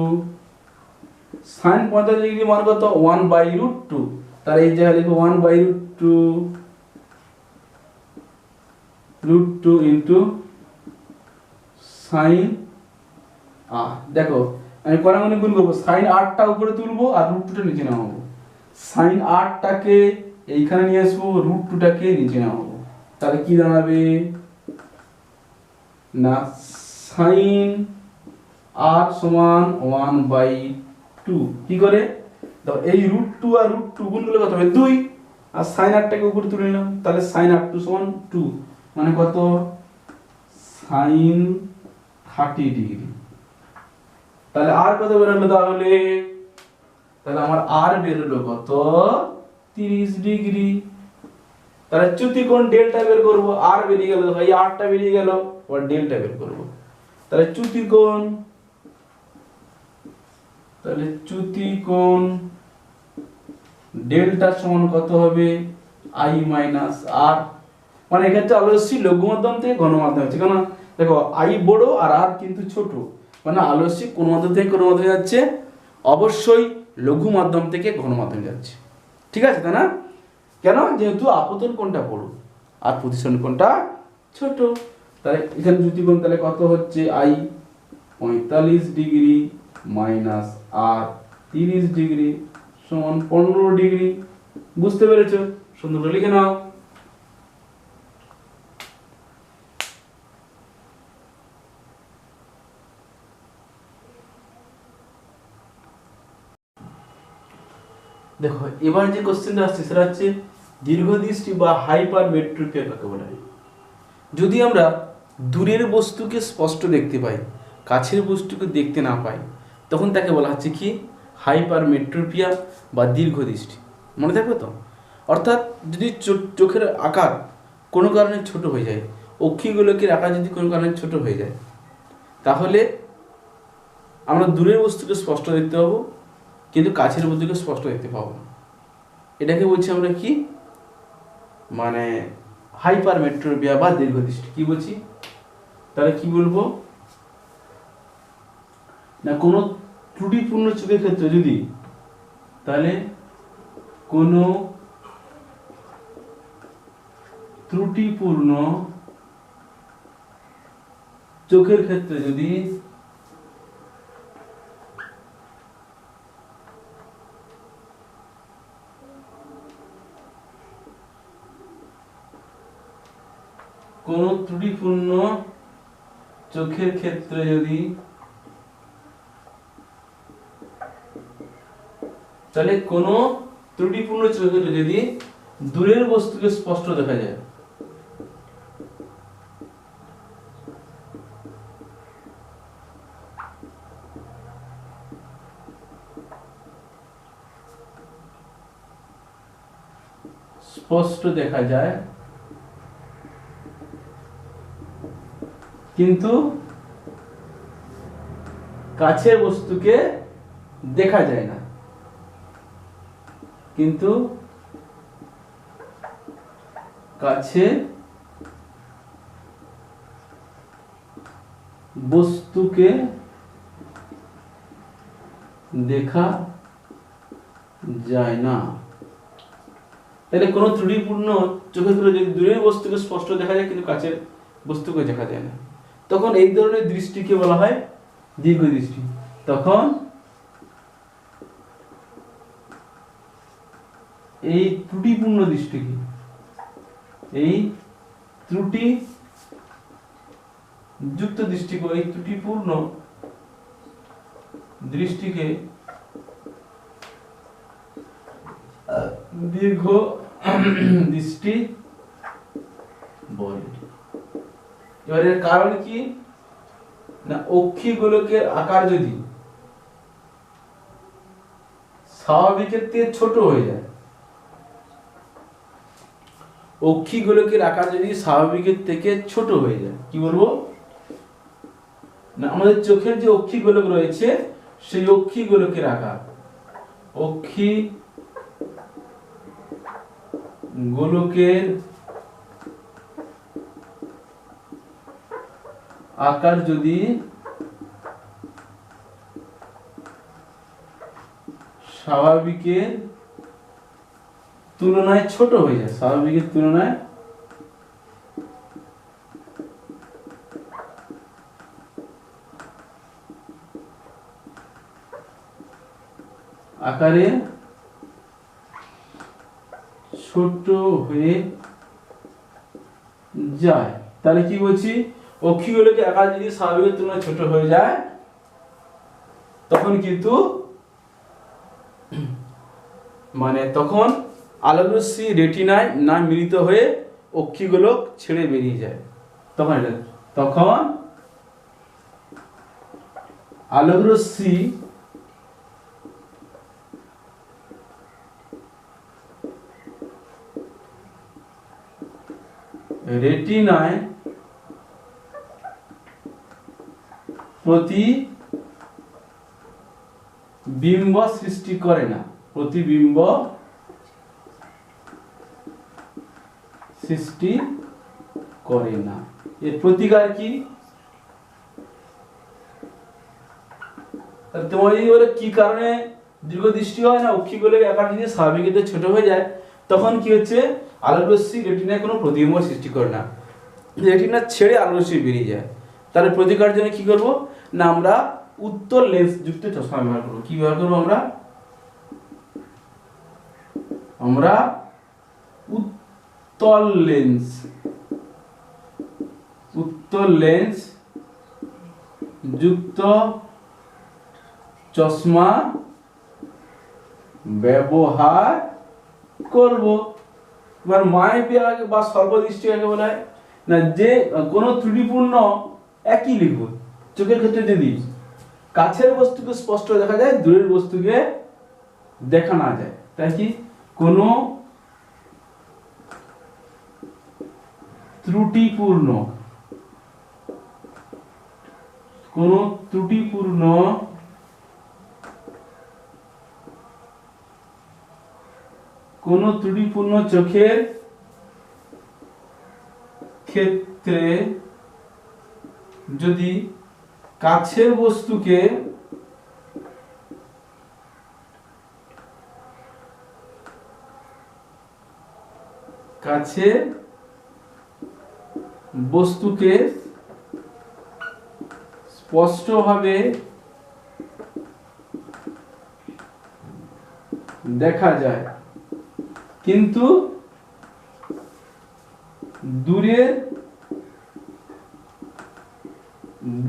sin 45 ডিগ্রি মান কত 1/√2, তাহলে এই জায়গায় লিখব 1/√2 ইনটু sin R। দেখো আমি কড়াঙ্গনে গুণ করব, sin R টা উপরে তুলবো আর √2 টা নিচে নামাবো, sin R টাকে এইখানে নিয়ে আসবো, √2 টাকে নিচে নামাবো, তাহলে কি দাঁড়াবে না sin R সমান 1/2। কি করে দাও, এই √2 আর √2 গুণ করলে কত হবে 2, আর sin R টাকে উপরে তুলে নিলাম, তাহলে sin R2 সমান 2, মানে কত sin 30 ডিগ্রি। তাহলে আর কত বেরোলো, তাহলে আমার আর বেরোলো কত 30 ডিগ্রি। তাহলে চ্যুতি কোণ ডেল্টা বের করব, আর বেরিয়ে গেল, ভাই আরটা বেরিয়ে গেল, আর ডেল্টা বের করব। তাহলে চ্যুতি কোণ ডেল্টা সমান কত হবে I মাইনাস R, মানে এক্ষেত্রে আলোরশ্মি লঘু মাধ্যম থেকে ঘন মাধ্যমে যাচ্ছে, কারণ দেখো I বড় আর R কিন্তু ছোট, মানে আলোরশ্মি কোন মাধ্যম থেকে কোন মাধ্যমে যাচ্ছে, অবশ্যই লঘু মাধ্যম থেকে ঘন মাধ্যমে যাচ্ছে। ঠিক আছে, তাই না? কেন, যেহেতু আপতন কোণটা বড় আর প্রতিসরণ কোণটা ছোট। তাহলে এখানে চ্যুতি কোণ তাহলে কত হচ্ছে I 45 degree minus R 30 degree সমান 15 ডিগ্রি। বুঝতে পেরেছো? সুন্দর করে লিখে নাও। দেখো এবার যে কোশ্চেনটা আসছে সেটা হচ্ছে দীর্ঘদৃষ্টি বা হাইপারমেট্রোপিয়া কাকে বলা হয়। যদি আমরা দূরের বস্তুকে স্পষ্ট দেখতে পাই, কাছের বস্তুকে দেখতে না পাই, তখন তাকে বলা হচ্ছে কি হাইপারমেট্রোপিয়া বা দীর্ঘদৃষ্টি। মনে থাকবে তো? অর্থাৎ যদি চোখের আকার কোনো কারণে ছোট হয়ে যায়, অক্ষিগোলকের আকার যদি কোনো কারণে ছোট হয়ে যায়, তাহলে আমরা দূরের বস্তুকে স্পষ্ট দেখতে পাবো, কিন্তু কাছের বস্তুকে স্পষ্ট দেখতে পাবো না। এটাকে বলছি আমরা কি, মানে হাইপারমেট্রোপিয়া বা দীর্ঘদৃষ্টি। কি বলছি তাহলে, কি বলবো না, কোনো ত্রুটিপূর্ণ চোখের ক্ষেত্রে যদি, তাহলে কোনো ত্রুটিপূর্ণ চোখের ক্ষেত্রে যদি কোনো ত্রুটিপূর্ণ চোখের ক্ষেত্রে যদি, তাহলে কোনো ত্রুটিপূর্ণ চোখের ক্ষেত্রে যদি দূরের বস্তুকে স্পষ্ট দেখা যায়, স্পষ্ট দেখা যায় কিন্তু কাছের বস্তুকে দেখা যায় না, কিন্তু কাছে বস্তুকে দেখা যায় না। তাহলে কোনো ত্রুটিপূর্ণ চোখের ক্ষেত্রে যদি দূরের বস্তুকে স্পষ্ট দেখা যায় কিন্তু কাছের বস্তুকে দেখা যায় না, তখন এই ধরনের দৃষ্টিকে বলা হয় দীর্ঘ দৃষ্টি। তখন এই ত্রুটিপূর্ণ দৃষ্টিকে, এই ত্রুটি যুক্ত দৃষ্টিকে, এই ত্রুটিপূর্ণ দৃষ্টিকে দীর্ঘ দৃষ্টি বলে। এবার এর কারণ কি না, অক্ষি গোলকের আকার যদি স্বাভাবিকের থেকে ছোট হয়ে যায়, অক্ষি গোলকের আকার যদি স্বাভাবিকের থেকে ছোট হয়ে যায়, কি বলবো না, আমাদের চোখের যে অক্ষি গোলক রয়েছে সেই অক্ষি গোলকের আকার, অক্ষি গোলকের আকার যদি স্বাভাবিকের তুলনায় ছোট হয়ে যায়, স্বাভাবিকের তুলনায় আকারে ছোট হয়ে যায়, তাহলে কি বলছি, অক্ষিগুলোকে আকার যদি স্বাভাবিকের তুলনায় ছোট হয়ে যায় তখন কিন্তু মানে তখন আলোকরশ্মি রেটিনায় না মিলিত হয়ে অক্ষিগোলক ছেড়ে বেরিয়ে যায়, তখন আলোকরশ্মি রেটিনায় প্রতিবিম্ব সৃষ্টি করে না, প্রতিবিম্ব সৃষ্টি করে না। এর প্রতিকার কি, তোমার কি কারণে দীর্ঘ দৃষ্টি হয় না, অক্ষিগোলকের আকার যদি স্বাভাবিকের ছোট হয়ে যায় তখন কি হচ্ছে, আলোকরশ্মি রেটিনায় কোনো প্রতিবিম্ব সৃষ্টি করে না, রেটিনা ছেড়ে আলোকরশ্মি বেরিয়ে যায়। তাহলে প্রতিকার জন্য কি করব না, আমরা উত্তল লেন্স যুক্ত চশমা ব্যবহার করব। কি ব্যবহার করব আমরা উত্তল লেন্স যুক্ত চশমা ব্যবহার করব। এবার মায়োপিয়া বা স্বল্পদৃষ্টি কাকে বলা হয় না, যে কোনো ত্রুটিপূর্ণ, একই লিখব, চোখের ক্ষেত্রে যদি কাছের বস্তুকে স্পষ্ট দেখা যায় দূরের বস্তুকে দেখা না যায়, তাই কি কোনো ত্রুটিপূর্ণ কোনো ত্রুটিপূর্ণ চোখের ক্ষেত্রে যদি কাছের বস্তুকে স্পষ্টভাবে দেখা যায়, কিন্তু দূরের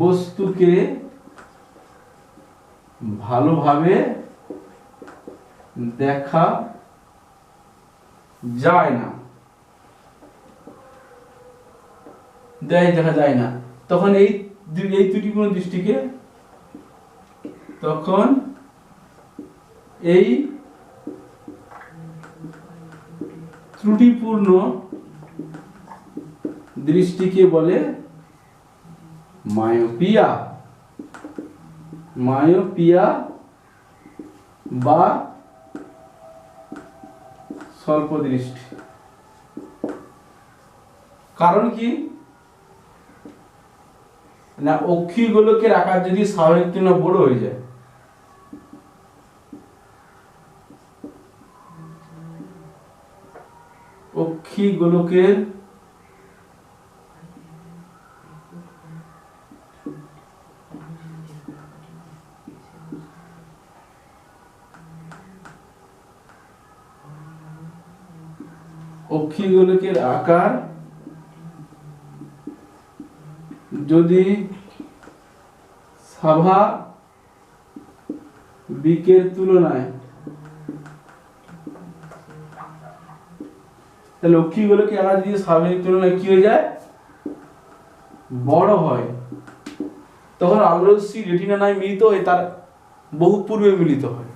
বস্তুকে ভালোভাবে দেখা যায় না, তখন এই ত্রুটিপূর্ণ দৃষ্টিকে বলে মায়োপিয়া বা স্বল্পদৃষ্টি। কারণ কি না, অক্ষি গোলকের আকার যদি স্বাভাবিক তুলনায় বড় হয়ে যায়, অক্ষি গোলকের আকার যদি স্বাভাবিকের তুলনায়, তাহলে অক্ষিগোলকের আকার যদি স্বাভাবিক তুলনায় কি হয়ে যায়, বড় হয়, তখন আলোরশ্মি রেটিনা নাই মিলিত হয়ে তার বহু পূর্বে মিলিত হয়।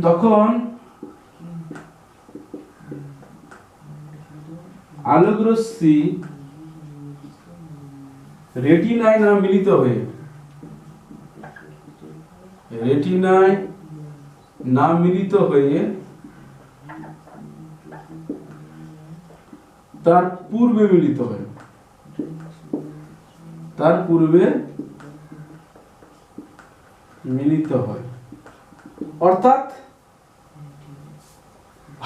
তখন আলোকরশ্মি রেটিনায় না মিলিত হয়ে তার পূর্বে মিলিত হয়, অর্থাৎ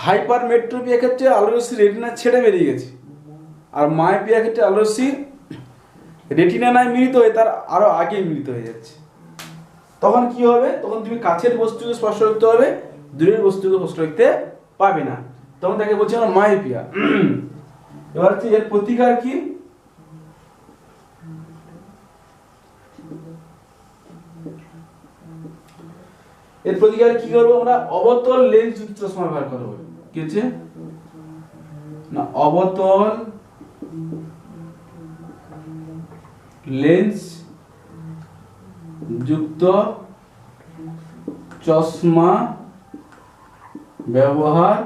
হাইপারমেট্রোপিয়া ক্ষেত্রে আলোরশ্মি রেটিনা ছেড়ে বেরিয়ে গেছে, আর মায়োপিয়া ক্ষেত্রে আলোরশ্মি রেটিনা নাই মিলিত হয়ে তার আরো আগে মিলিত হয়ে যাচ্ছে। তখন কি হবে, তখন তুমি কাছের বস্তুকে স্পষ্ট দেখতে হবে, দূরের বস্তুকে স্পষ্ট দেখতে পাবে না, তখন তাকে বলছি আমরা মায়োপিয়া। এবার হচ্ছে এর প্রতিকার কি, করবো আমরা, অবতল লেন্স যুক্ত চশমা ব্যবহার করবো। কি হচ্ছে না, অবতল লেন্স যুক্ত চশমা ব্যবহার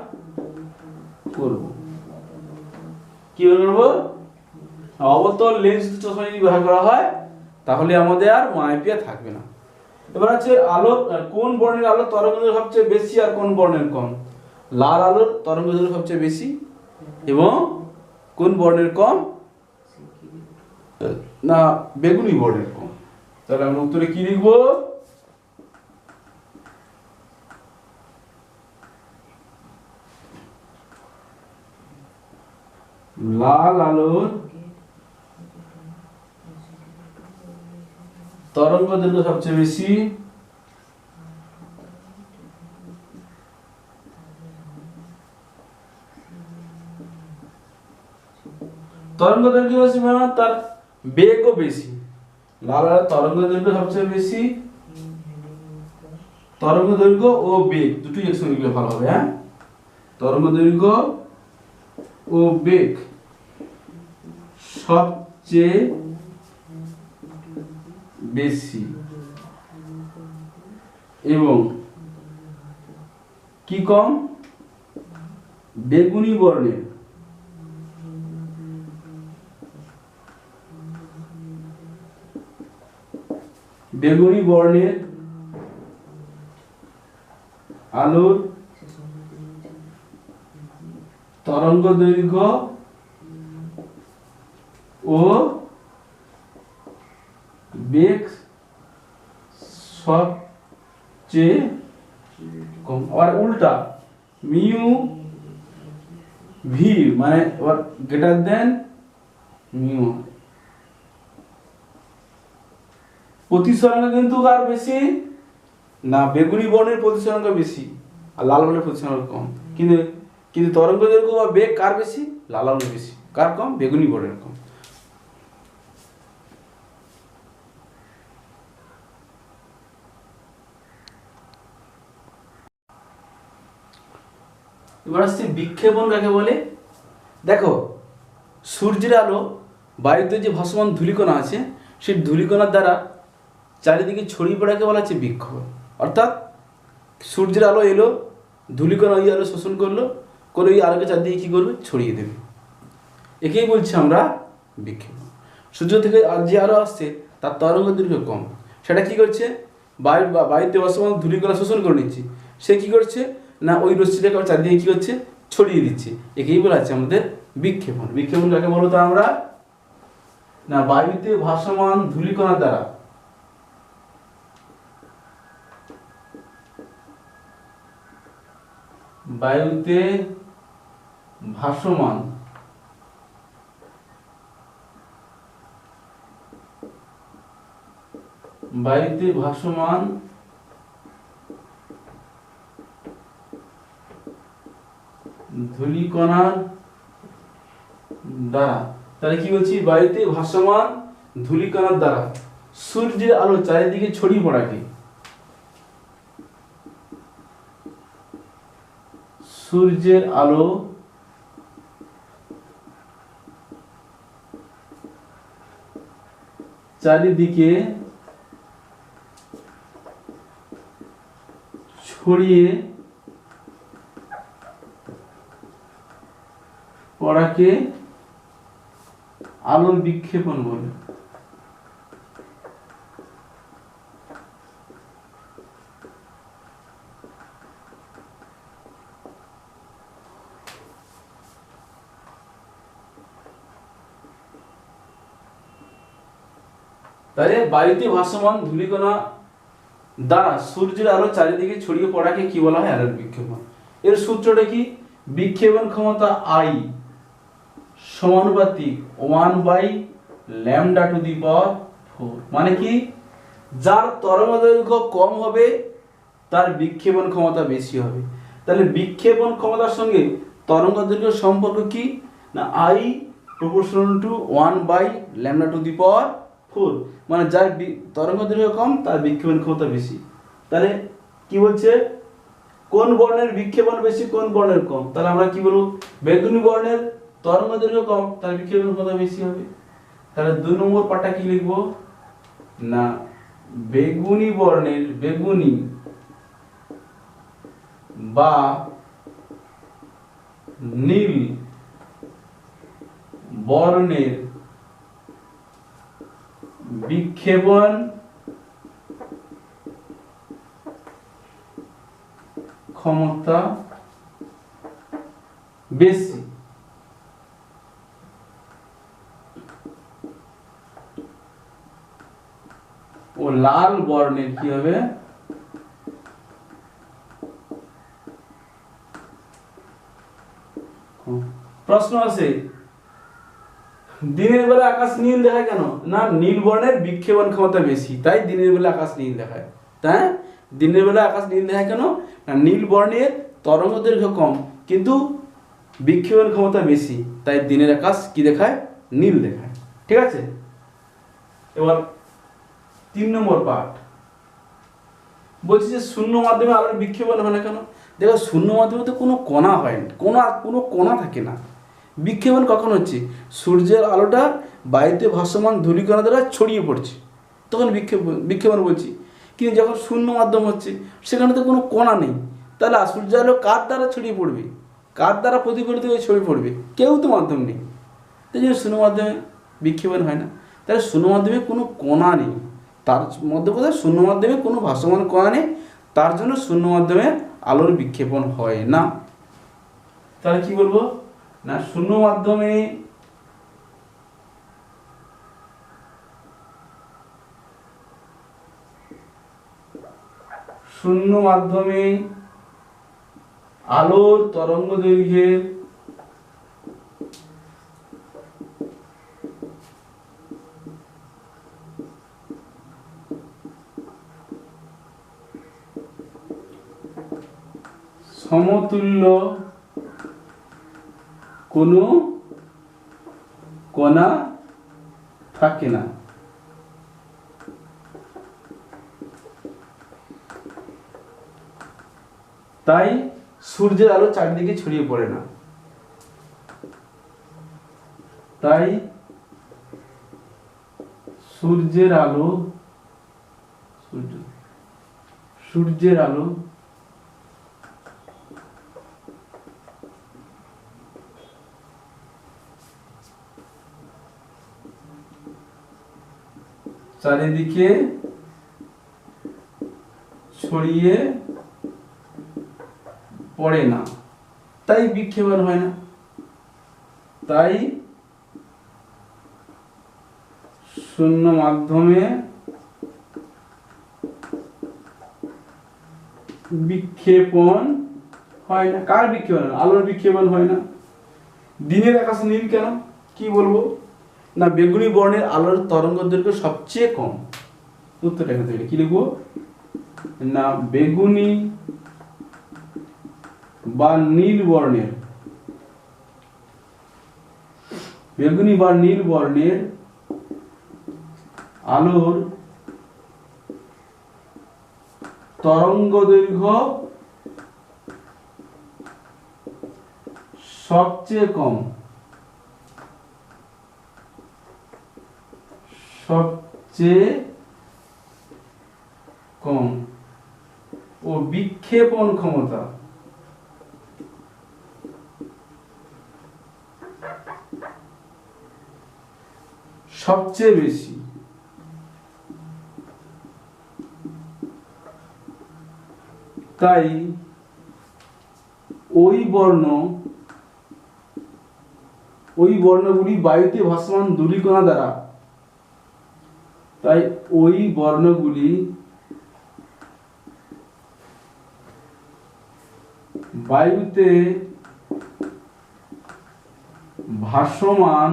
করব। কি করব, অবতল লেন্স যুক্ত চশমা যদি ব্যবহার করা হয় তাহলে আমাদের আর মায়োপিয়া থাকবে না। এবার হচ্ছে আলো, কোন বর্ণের আলো তরঙ্গদৈর্ঘ্য সবচেয়ে বেশি আর কোন বর্ণের কম। লাল আলোর তরঙ্গদৈর্ঘ্য সবচেয়ে বেশি এবং কোন বর্ণের কম না, বেগুনি বর্ণের কম। তাহলে আমরা উত্তরে কি লিখব, লাল আলোর তরঙ্গদৈর্ঘ্য সবচেয়ে বেশি তরঙ্গদৈর্ঘ্য বেশি মানে তার বেগও বেশি। লাল আলোর তরঙ্গদৈর্ঘ্য সবচেয়ে বেশি, তরঙ্গদৈর্ঘ্য ও বেগ দুটোই একসঙ্গে লিখলে ভালো হবে। হ্যাঁ, তরঙ্গদৈর্ঘ্য ও বেগ সবচেয়ে বেশি এবং কি কম, বেগুনি বর্ণের আলোর তরঙ্গ দৈর্ঘ্য ও বেগ সবচেয়ে কম। আবার উল্টা মিউ ভি মানে গ্রেটার দেন মিউ। প্রতিসরাঙ্ক কিন্তু কার বেশি না, বেগুনি বর্ণের প্রতিসরাঙ্ক বেশি আর লাল বর্ণের প্রতিসরাঙ্ক কম। কিন্তু কিন্তু তরঙ্গ দৈর্ঘ্য বা বেগ কার বেশি, লাল বর্ণের বেশি। কার কম, বেগুনি বর্ণের কম। এবার আসছে বিক্ষেপণ কাকে বলে। দেখো, সূর্যের আলো বায়ুতে যে ভাসমান ধূলিকণা আছে সেই ধূলিকণার দ্বারা চারিদিকে ছড়িয়ে পড়াকে বলা হচ্ছে বিক্ষেপণ। অর্থাৎ সূর্যের আলো এলো, ধূলিকণা ওই আলো শোষণ করলো, করে ওই আলোকে চারদিকে কী করবে, ছড়িয়ে দেবে। একেই বলছি আমরা বিক্ষেপণ। সূর্য থেকে যে আলো আসছে তার তরঙ্গ দৈর্ঘ্য কম, সেটা কি করছে, বায়ুতে ভাসমান ধূলিকণা শোষণ করে নিচ্ছে। সে কি করছে না, ওই রশ্মিটাকে চারদিকে কী করছে, ছড়িয়ে দিচ্ছে। একেই বলা হচ্ছে আমাদের বিক্ষেপণ। বিক্ষেপণ কাকে বলতো আমরা না, বায়ুতে ভাসমান ধূলিকণার দ্বারা বায়ুতে ভাসমান ধূলিকণার দ্বারা, তাহলে কি বলছি, বায়ুতে ভাসমান ধূলিকণার দ্বারা সূর্যের আলো চারিদিকে ছড়িয়ে পড়াকে সূর্যের আলো চারিদিকে ছড়িয়ে পড়াকে আলোর বিক্ষেপণ বলে। তাহলে বায়ুতে ভাসমান ধূলিকণা দ্বারা সূর্যের আলো চারিদিকে ছড়িয়ে পড়াকে কি বলা হয়, আলোর বিক্ষেপণ। এর সূত্রটা কি, বিক্ষেপণ ক্ষমতা I সমানুপাতিক 1/λ⁴। মানে কি, যার তরঙ্গ দৈর্ঘ্য কম হবে তার বিক্ষেপণ ক্ষমতা বেশি হবে। তাহলে বিক্ষেপণ ক্ষমতার সঙ্গে তরঙ্গ দৈর্ঘ্যের সম্পর্ক কি না, I = 1/λ⁴। মানে যার তরঙ্গ দৈর্ঘ্য কম তার বিক্ষেপণ ক্ষমতা বেশি। তাহলে কি বলছে, কোন বর্ণের বিক্ষেপণ বেশি, কোন বর্ণের কম। তাহলে আমরা কি বলবো, বেগুনি বর্ণের তরঙ্গ দৈর্ঘ্য কম, তার বিক্ষেপণ ক্ষমতা বেশি হবে। তাহলে 2 নম্বর পার্টটা কি লিখবো না, বেগুনি বর্ণের, বেগুনি বা নীল বর্ণের বিক্ষেপণ ক্ষমতা বেশি। ও লাল বর্ণের কি হবে, প্রশ্ন আছে দিনের বেলা আকাশ নীল দেখায় কেন না, নীল বর্ণের বিক্ষেপণ ক্ষমতা বেশি তাই দিনের বেলা আকাশ নীল দেখায়। তাই দিনের বেলা আকাশ নীল দেখায় কেন না, নীল বর্ণের তরঙ্গ দৈর্ঘ্য কম কিন্তু বিক্ষেপণ ক্ষমতা বেশি তাই দিনের আকাশ কি দেখায়, নীল দেখায়। ঠিক আছে, এবার 3 নম্বর পার্ট বলছি যে শূন্য মাধ্যমে আলোর বিক্ষেপণ হয় না কেন। দেখো, শূন্য মাধ্যমে তো কোনো কণা হয় না, কোনো কণা থাকে না। বিক্ষেপণ কখন হচ্ছে, সূর্যের আলোটা বায়ুতে ভাসমান ধূলিকণা দ্বারা ছড়িয়ে পড়ছে, তখন বিক্ষেপণ বলছি। কিন্তু যখন শূন্য মাধ্যম হচ্ছে সেখানে তো কোনো কণা নেই, তাহলে সূর্যের আলো কার দ্বারা ছড়িয়ে পড়বে, কার দ্বারা প্রতিফলিত হয়ে ছড়িয়ে পড়বে, কেউ তো মাধ্যম নেই। তাই জন্য শূন্য মাধ্যমে বিক্ষেপণ হয় না। তাহলে শূন্য মাধ্যমে কোনো কণা নেই, তার মধ্যে কোথায় শূন্য মাধ্যমে কোনো ভাসমান কণা নেই, তার জন্য শূন্য মাধ্যমে আলোর বিক্ষেপণ হয় না। তাহলে কি বলবো না শূন্য মাধ্যমে আলোর তরঙ্গ দৈর্ঘ্যের সমতুল্য কোনো কণা থাকে না। তাই সূর্যের আলো চারদিকে ছড়িয়ে পড়ে না। তাই সূর্যের আলো চারিদিকে ছড়িয়ে পড়ে না, তাই বিক্ষেপণ হয় না। তাই শূন্য মাধ্যমে বিক্ষেপণ হয় না। কার বিক্ষেপণ? আলোর বিক্ষেপণ হয় না। দিনের আকাশ নীল কেন? কি বলবো না বেগুনি বর্ণের আলোর তরঙ্গ দৈর্ঘ্য সবচেয়ে কম। উত্তরটা এখানে কি লিখবো না বেগুনি বা নীল বর্ণের আলোর তরঙ্গ দৈর্ঘ্য সবচেয়ে কম ও বিক্ষেপণ ক্ষমতা সবচেয়ে বেশি। তাই ওই বর্ণগুলি বায়ুতে ভাসমান ধূলিকণা দ্বারা বায়ুতে ভাসমান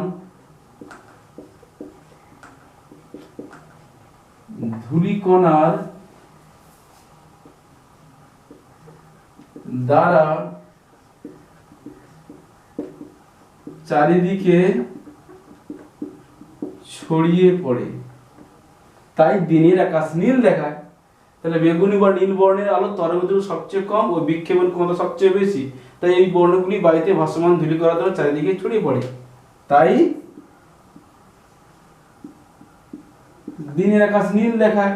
ধূলিকণার দ্বারা চারিদিকে ছড়িয়ে পড়ে, তাই দিনের আকাশ নীল দেখায়। তাহলে বেগুনি বা নীল বর্ণের আলো তরঙ্গ দৈর্ঘ্য সবচেয়ে কম ও বিক্ষেপণ ক্ষমতা সবচেয়ে বেশি। তাই এই বর্ণগুলি বায়ুতে ভাসমান ধূলিকণার দ্বারা চারিদিকে ছড়িয়ে পড়ে, তাই দিনের আকাশ নীল দেখায়।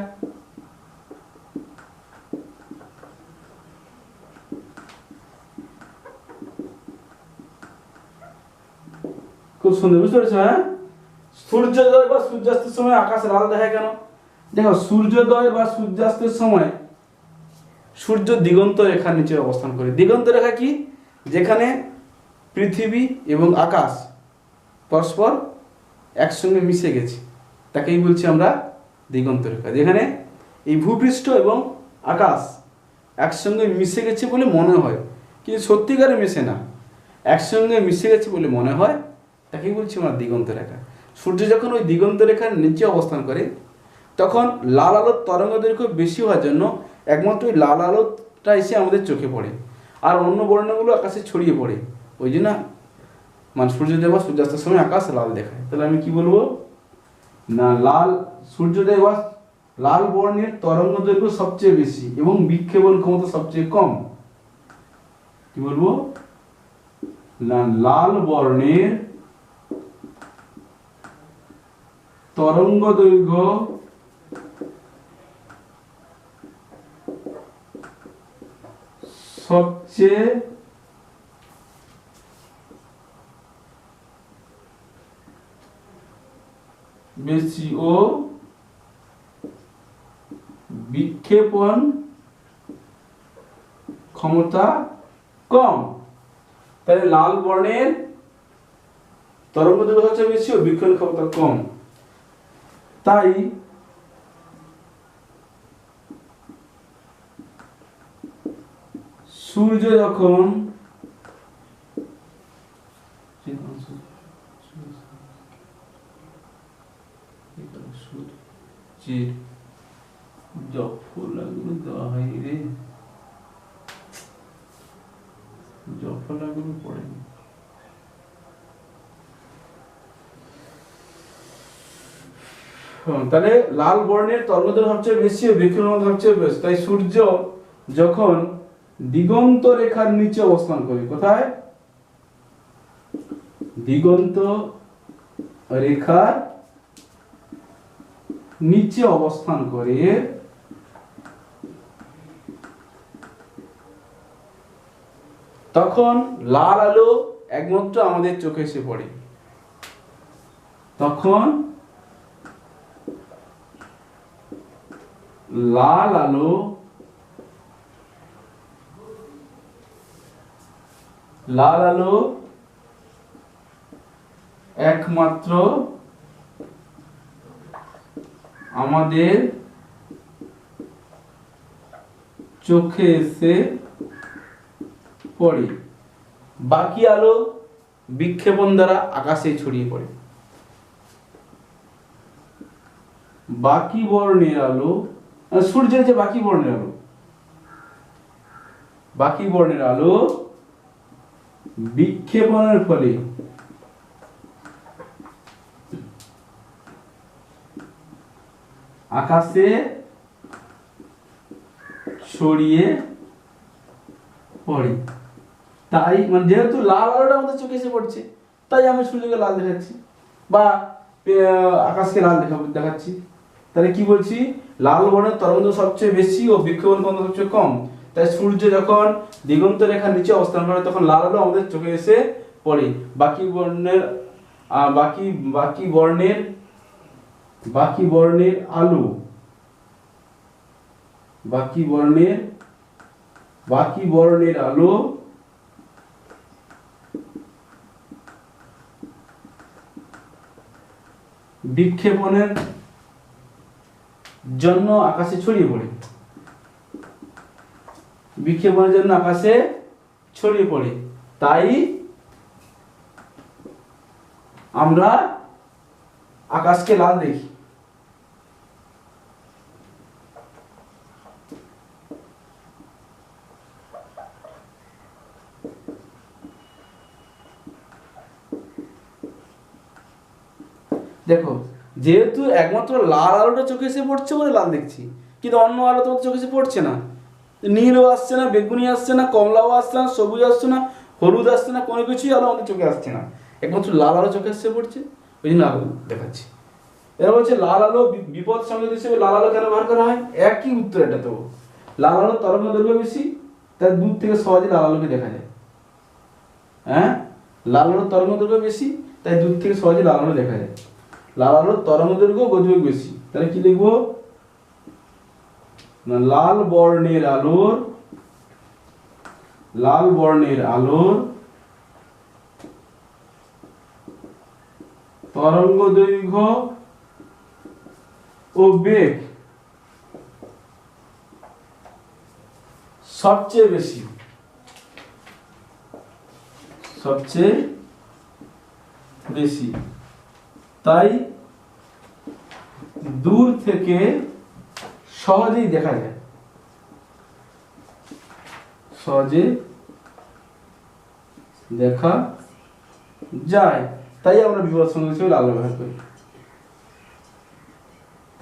খুব সুন্দর, বুঝতে পেরেছো? হ্যাঁ, সূর্যোদয় বা সূর্যাস্তের সময় আকাশ লাল দেখায় কেন? দেখো সূর্যোদয় বা সূর্যাস্তের সময় সূর্য দিগন্ত রেখার নিচে অবস্থান করে। দিগন্ত রেখা কি? যেখানে পৃথিবী এবং আকাশ পরস্পর একসঙ্গে মিশে গেছে, তাকেই বলছি আমরা দিগন্ত রেখা। যেখানে এই ভূপৃষ্ঠ এবং আকাশ একসঙ্গে মিশে গেছে বলে মনে হয়, কিন্তু সত্যিকারে মেশে না, একসঙ্গে মিশে গেছে বলে মনে হয়, তাকেই বলছি আমরা দিগন্ত রেখা। সূর্য যখন ওই দিগন্ত রেখার নিচে অবস্থান করে তখন লাল আলোর তরঙ্গ দৈর্ঘ্য বেশি হওয়ার জন্য একমাত্র ওই লাল আলোটা এসে আমাদের চোখে পড়ে, আর অন্য বর্ণগুলো আকাশে ছড়িয়ে পড়ে। ওই জন্য মানে সূর্যোদয় বা সূর্যাস্তের সময় আকাশ লাল দেখায়। তাহলে আমি কি বলবো না সূর্যোদয় বা লাল বর্ণের তরঙ্গ দৈর্ঘ্য সবচেয়ে বেশি এবং বিক্ষেপণ ক্ষমতা সবচেয়ে কম। কি বলবো না লাল বর্ণের তরঙ্গ দৈর্ঘ্য সবচেয়ে বেশি ও বিক্ষেপণ ক্ষমতা কম। তাহলে লাল বর্ণের তরঙ্গ দৈর্ঘ্য হচ্ছে বেশি ও বিক্ষেপণ ক্ষমতা কম। তাই সূর্য যখন দেওয়া হয়নি রে, জফলাগুলো পড়েনি। তাহলে লাল বর্ণের তরঙ্গদৈর্ঘ্য সবচেয়ে বেশি ও বিক্ষেপণ সবচেয়ে বেশি। তাই সূর্য যখন দিগন্ত রেখার নিচে অবস্থান করে, কোথায়? দিগন্ত রেখার নিচে অবস্থান করে তখন লাল আলো একমাত্র আমাদের চোখে এসে পড়ে। তখন লাল আলো একমাত্র আমাদের চোখে এসে পড়ে। বাকি আলো বিক্ষেপণ দ্বারা আকাশে ছড়িয়ে পড়ে। বাকি বর্ণের আলো, সূর্যের যে বাকি বর্ণের আলো বিক্ষেপণের ফলে আকাশে ছড়িয়ে পড়ে। তাই মানে যেহেতু লাল আলোটা আমাদের চোখে এসে পড়ছে, তাই আমি সূর্যকে লাল দেখাচ্ছি বা আকাশকে লাল দেখাচ্ছি। তাহলে কি বলছি? লাল বর্ণের তরঙ্গ সবচেয়ে বেশি ও বিক্ষেপণ ক্ষমতা সবচেয়ে কম। তাই সূর্য যখন দিগন্ত রেখার নিচে অবস্থান করে তখন লাল আলো আমাদের চোখে এসে পড়ে। বাকি বর্ণের আলো বিক্ষেপণের জন্য আকাশে ছড়িয়ে পড়ে। তাই আমরা আকাশকে লাল দেখি। দেখো, যেহেতু একমাত্র লাল আলোটা চোখে এসে পড়ছে বলে লাল দেখছি, কিন্তু অন্য আলো তোমার চোখে এসে পড়ছে না। নীলও আসছে না, বেগুনি আসছে না, কমলাও আসছে না, সবুজ আসছে না, হলুদ আসছে না, কোনো কিছুই আলো আমাদের চোখে আসছে না। একমাত্র লাল আলো চোখে এসে পড়ছে, ওই জন্য আলো দেখাচ্ছি। এরা বলছে লাল আলো বিপদ সংকেত হিসেবে লাল আলো কেন ব্যবহার করা হয়? একই উত্তর এটা। তো লাল আলোর তরঙ্গ দৈর্ঘ্য বেশি, তাই দূর থেকে সহজে লাল আলোকে দেখা যায়। হ্যাঁ, লাল আলোর তরঙ্গ দৈর্ঘ্য বেশি, তাই দূর থেকে সহজে লাল আলো দেখা যায়। লাল আলোর তরঙ্গ দৈর্ঘ্য গতিবেগ বেশি। তাহলে কি লিখবো? না, লাল বর্ণের আলোর তরঙ্গ দৈর্ঘ্য ও বেগ সবচেয়ে বেশি। তাই দূর থেকে সহজেই দেখা যায়, তাই আমরা বিপদ সংকেত হিসেবে লাল ব্যবহার করি।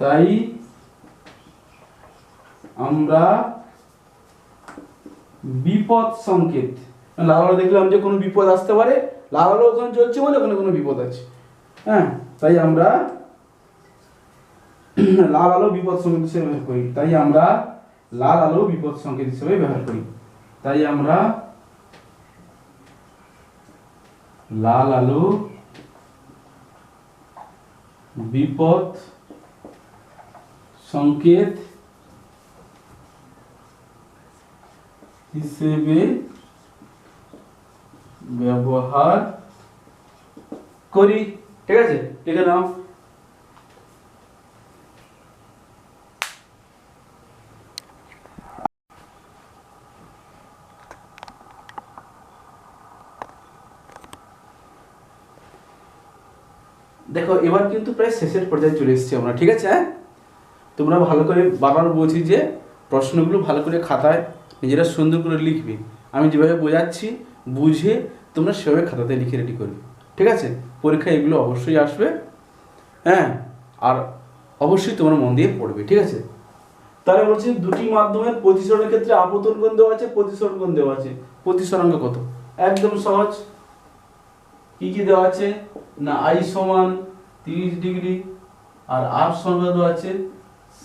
তাই আমরা বিপদ সংকেত, লাল আলো দেখলাম যে কোনো বিপদ আসতে পারে, লাল আলো ওখানে জ্বলছে বলে ওখানে কোনো বিপদ আছে। হ্যাঁ, তাই আমরা লাল আলো বিপদ সংকেত হিসেবে ব্যবহার করি। তাই আমরা লাল আলো বিপদ সংকেত হিসেবে ব্যবহার করি। তাই আমরা লাল আলো বিপদ সংকেত হিসেবে ব্যবহার করি। ঠিক আছে, লিখে নাও। দেখো এবার কিন্তু প্রায় শেষের পর্যায়ে চলে এসেছি আমরা। ঠিক আছে, হ্যাঁ, তোমরা ভালো করে বারবার বলছি যে প্রশ্নগুলো ভালো করে খাতায় নিজেরা সুন্দর করে লিখবে। আমি যেভাবে বোঝাচ্ছি বুঝে তোমরা সেভাবে খাতাতে লিখে রেডি করবে। ঠিক আছে, পরীক্ষায় এগুলো অবশ্যই আসবে। হ্যাঁ, আর অবশ্যই তোমরা মন দিয়ে পড়বে। ঠিক আছে, তাহলে বলছি দুটি মাধ্যমের প্রতিসরণের ক্ষেত্রে আপতন কোণ দেওয়া আছে, প্রতিসরণ কোণ দেওয়া আছে। প্রতিসরাঙ্ক কত? একদম সহজ। কি কি দেওয়া আছে না, আই সমান 30 ডিগ্রি আর আর সংখ্যা দেওয়া আছে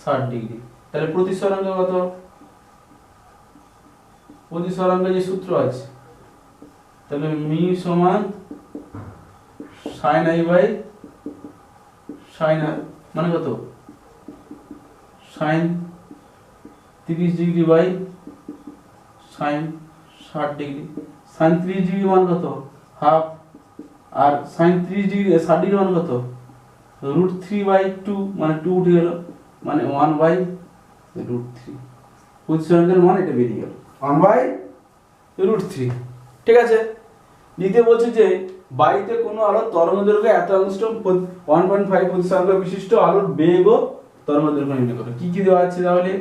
60 ডিগ্রি। তাহলে প্রতিসরাঙ্ক কত? প্রতিসরাঙ্কের যে সূত্র আছে, তাহলে মি সমান sin i by sin r, মানে কত? sin 30 degree by sin 60 degree. sin 30 degree মান কত? হাফ। আর sin 30 ডিগ্রি 60 ডিগ্রি মান কত? √3/2, মানে 2 উঠে গেল, মানে 1/√3। প্রতিসরাঙ্কের মান এটা বেরিয়ে গেল 1/√3। ঠিক আছে, দ্বিতীয় বলছে যে বায়ুতে কোনো আলোর তরঙ্গদৈর্ঘ্য এত অ্যাংস্ট্রম 1.5 প্রতিসরাঙ্ক বিশিষ্ট আলোর বেগ ও তরঙ্গদৈর্ঘ্য নির্ণয় করো। কি কি দেওয়া আছে তাহলে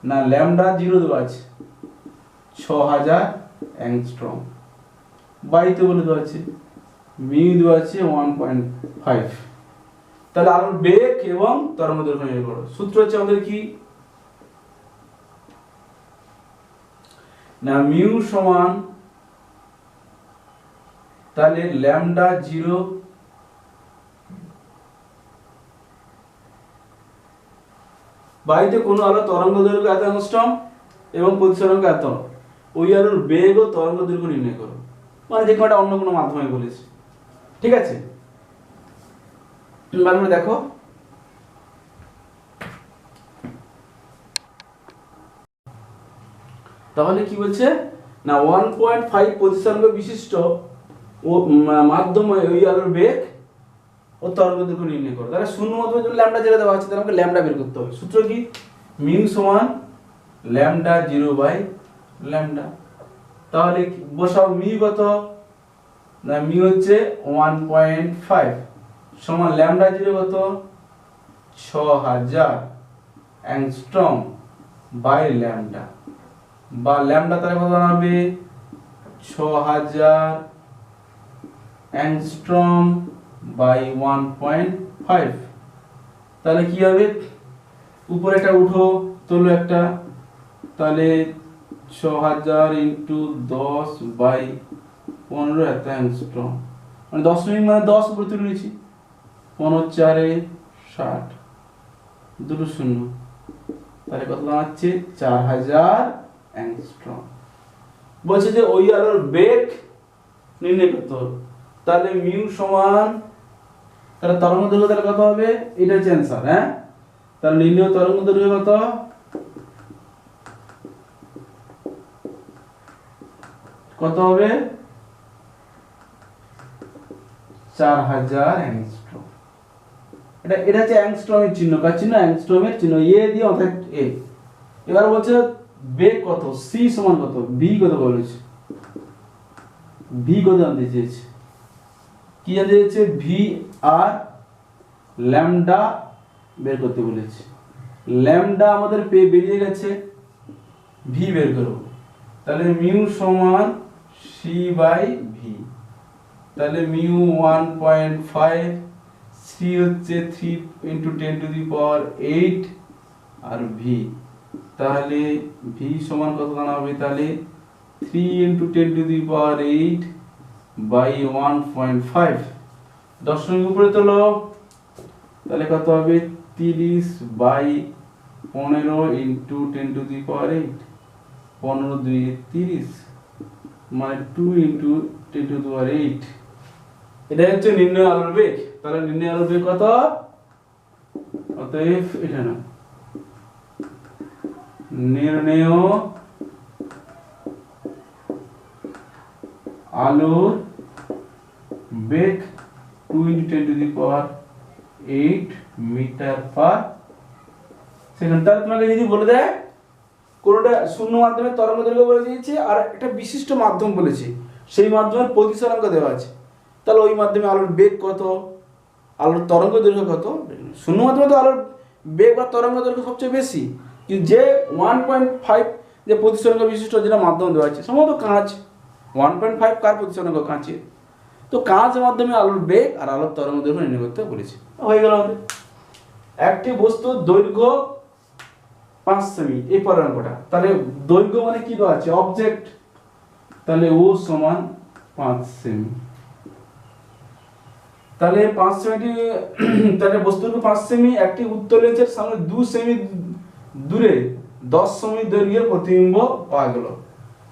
না, ল্যামডা 0 দেওয়া আছে 6000 অ্যাংস্ট্রম, বায়ুতে বলে দেওয়া আছে মিউ দেওয়া আছে 1.5। তাহলে আলোর বেগ এবং তরঙ্গদৈর্ঘ্য নির্ণয় করো। সূত্র হচ্ছে আমাদের কি না, মিউ সমান তাহলে ল্যামডা 0 বায়ুতে কোনো আলো তরঙ্গদৈর্ঘ্য এত অ্যাংস্ট্রম এবং প্রতিসরাঙ্ক এত, ওই আলোর বেগ ও তরঙ্গদৈর্ঘ্য নির্ণয় করো। মানে যে কোনোটা অন্য কোনো মাধ্যমে বলেছি। ঠিক আছে, ভালো করে দেখো। তাহলে কি বলছে না, 1.5 প্রতিসরাঙ্ক বিশিষ্ট ও মাধ্যমে ওই আলোর বেগ ও তরঙ্গদৈর্ঘ্য নির্ণয় করো। তাহলে শূন্য মাধ্যমে যদি ল্যামডা 0 দেওয়া আছে, তাহলে আমাকে ল্যামডা বের করতে হবে। সূত্র কি, মিউ সমান ল্যামডা 0 বাই ল্যামডা। তাহলে বসাও মিউ কত না, মিউ হচ্ছে 1.5 সমান ল্যামডা 0 কত 6000 অ্যাংস্ট্রম বাই ল্যামডা, বা ল্যামডা তাহলে কত হবে 6000 অ্যাংস্ট্রম বাই 1.5। তাহলে কি হবে, উপরে একটা উঠো তোলো একটা, তাহলে 6000 ইন্টু 10 বাই 15 এত অ্যাংস্ট্রম, মানে 10 মিনিট মানে 10 উপরে তুলে নিয়েছি, 15 4 60 দুটো শূন্য, তাহলে কত দাঁড়াচ্ছে 4000 অ্যাংস্ট্রম। বলছে যে ওই আলোর বেগ নির্ণয় করতে হবে। তাহলে মিউ সমান তাহলে তরঙ্গদৈর্ঘ্য তাহলে কত হবে, এটা হচ্ছে অ্যানসার। হ্যাঁ, তাহলে নির্ণয় তরঙ্গদৈর্ঘ্য কত, কত হবে 4000 অ্যাংস্ট্রম। এটা হচ্ছে অ্যাংস্ট্রমের চিহ্ন, কার চিহ্ন, অ্যাংস্ট্রমের চিহ্ন, এ দিয়ে অর্থাৎ এ। এবার বলছে বেগ কত, সি সমান কত, ভি কত বলেছে, ভি কত জানতে চেয়েছে, কি জানতে চেয়েছে, ভি আর ল্যামডা বের করতে বলেছে। ল্যামডা আমাদের বেরিয়ে গেছে, ভি বের করব। তাহলে মিউ সমান সি বাই ভি। তাহলে মিউ 1.5, সি হচ্ছে 3 × 10⁸ আর ভি, তাহলে ভি সমান কত দাঁড়াবে, তাহলে 3 × 10⁸ বাই 1.5। দশমিক উপরে তোলো, তাহলে কত হবে 30 বাই 15 × 10⁸ 15 2 30, মানে 2 × 10⁸। এটা হচ্ছে নির্ণয় আলোর বেগ। তাহলে নির্ণয় আলোর বেগ কত, অতএব এটা না, নির্ণয় আলোর বেগ 2 × 10⁸ মিটার পার সেকেন্ড। তাহলে তোমাকে যদি বলে দেয় কোনটা শূন্য মাধ্যমে তরঙ্গ দৈর্ঘ্য বলে দিয়েছে আর একটা বিশিষ্ট মাধ্যম বলেছে, সেই মাধ্যমের প্রতিসরাঙ্ক দেওয়া আছে, তাহলে ওই মাধ্যমে আলোর বেগ কত, আলোর তরঙ্গ দৈর্ঘ্য কত। শূন্য মাধ্যমে তো আলোর বেগ বা তরঙ্গ দৈর্ঘ্য সবচেয়ে বেশি, কিন্তু যে 1.5 যে প্রতিসরাঙ্ক বিশিষ্ট যেটা মাধ্যম দেওয়া আছে সম্ভবত কাঁচ, 1.5 কার প্রতিসরাঙ্ক, কাঁচের। তো কাঁচ মাধ্যমে আলোর বেগ আর আলোর তরঙ্গ দৈর্ঘ্য নির্ণয় করতে বলেছে। হয়ে গেল আমাদের একটি বস্তুর দৈর্ঘ্য 5 সেমি, এই পরের অঙ্কটা। তাহলে দৈর্ঘ্য মানে কি দেওয়া আছে, অবজেক্ট, তাহলে ও সমান 5 সেমি। তাহলে 5 সেমি, তাহলে বস্তুর 5 সেমি, একটি উত্তল লেন্সের সামনে 2 সেমি দূরে 10 সেমি দৈর্ঘ্যের প্রতিবিম্ব পাওয়া গেল।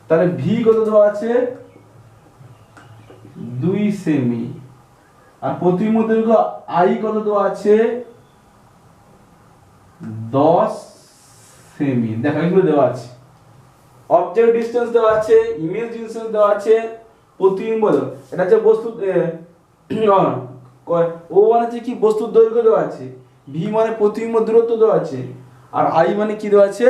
তাহলে ভি কত দেওয়া আছে, 2 সেমি, আর প্রতিবিম্ব দৈর্ঘ্য আই কত দেওয়া আছে, 10 সেমি। দেখো এগুলো দেওয়া আছে, অবজেক্ট ডিসটেন্স দেওয়া আছে, ইমেজ ডিসটেন্স দেওয়া আছে, প্রতিবিম্ব, এটা হচ্ছে বস্তু ও মানে হচ্ছে কি বস্তুর দৈর্ঘ্য দেওয়া আছে, ভি মানে প্রতিবিম্ব দূরত্ব দেওয়া আছে, আর আই মানে কি দেওয়া আছে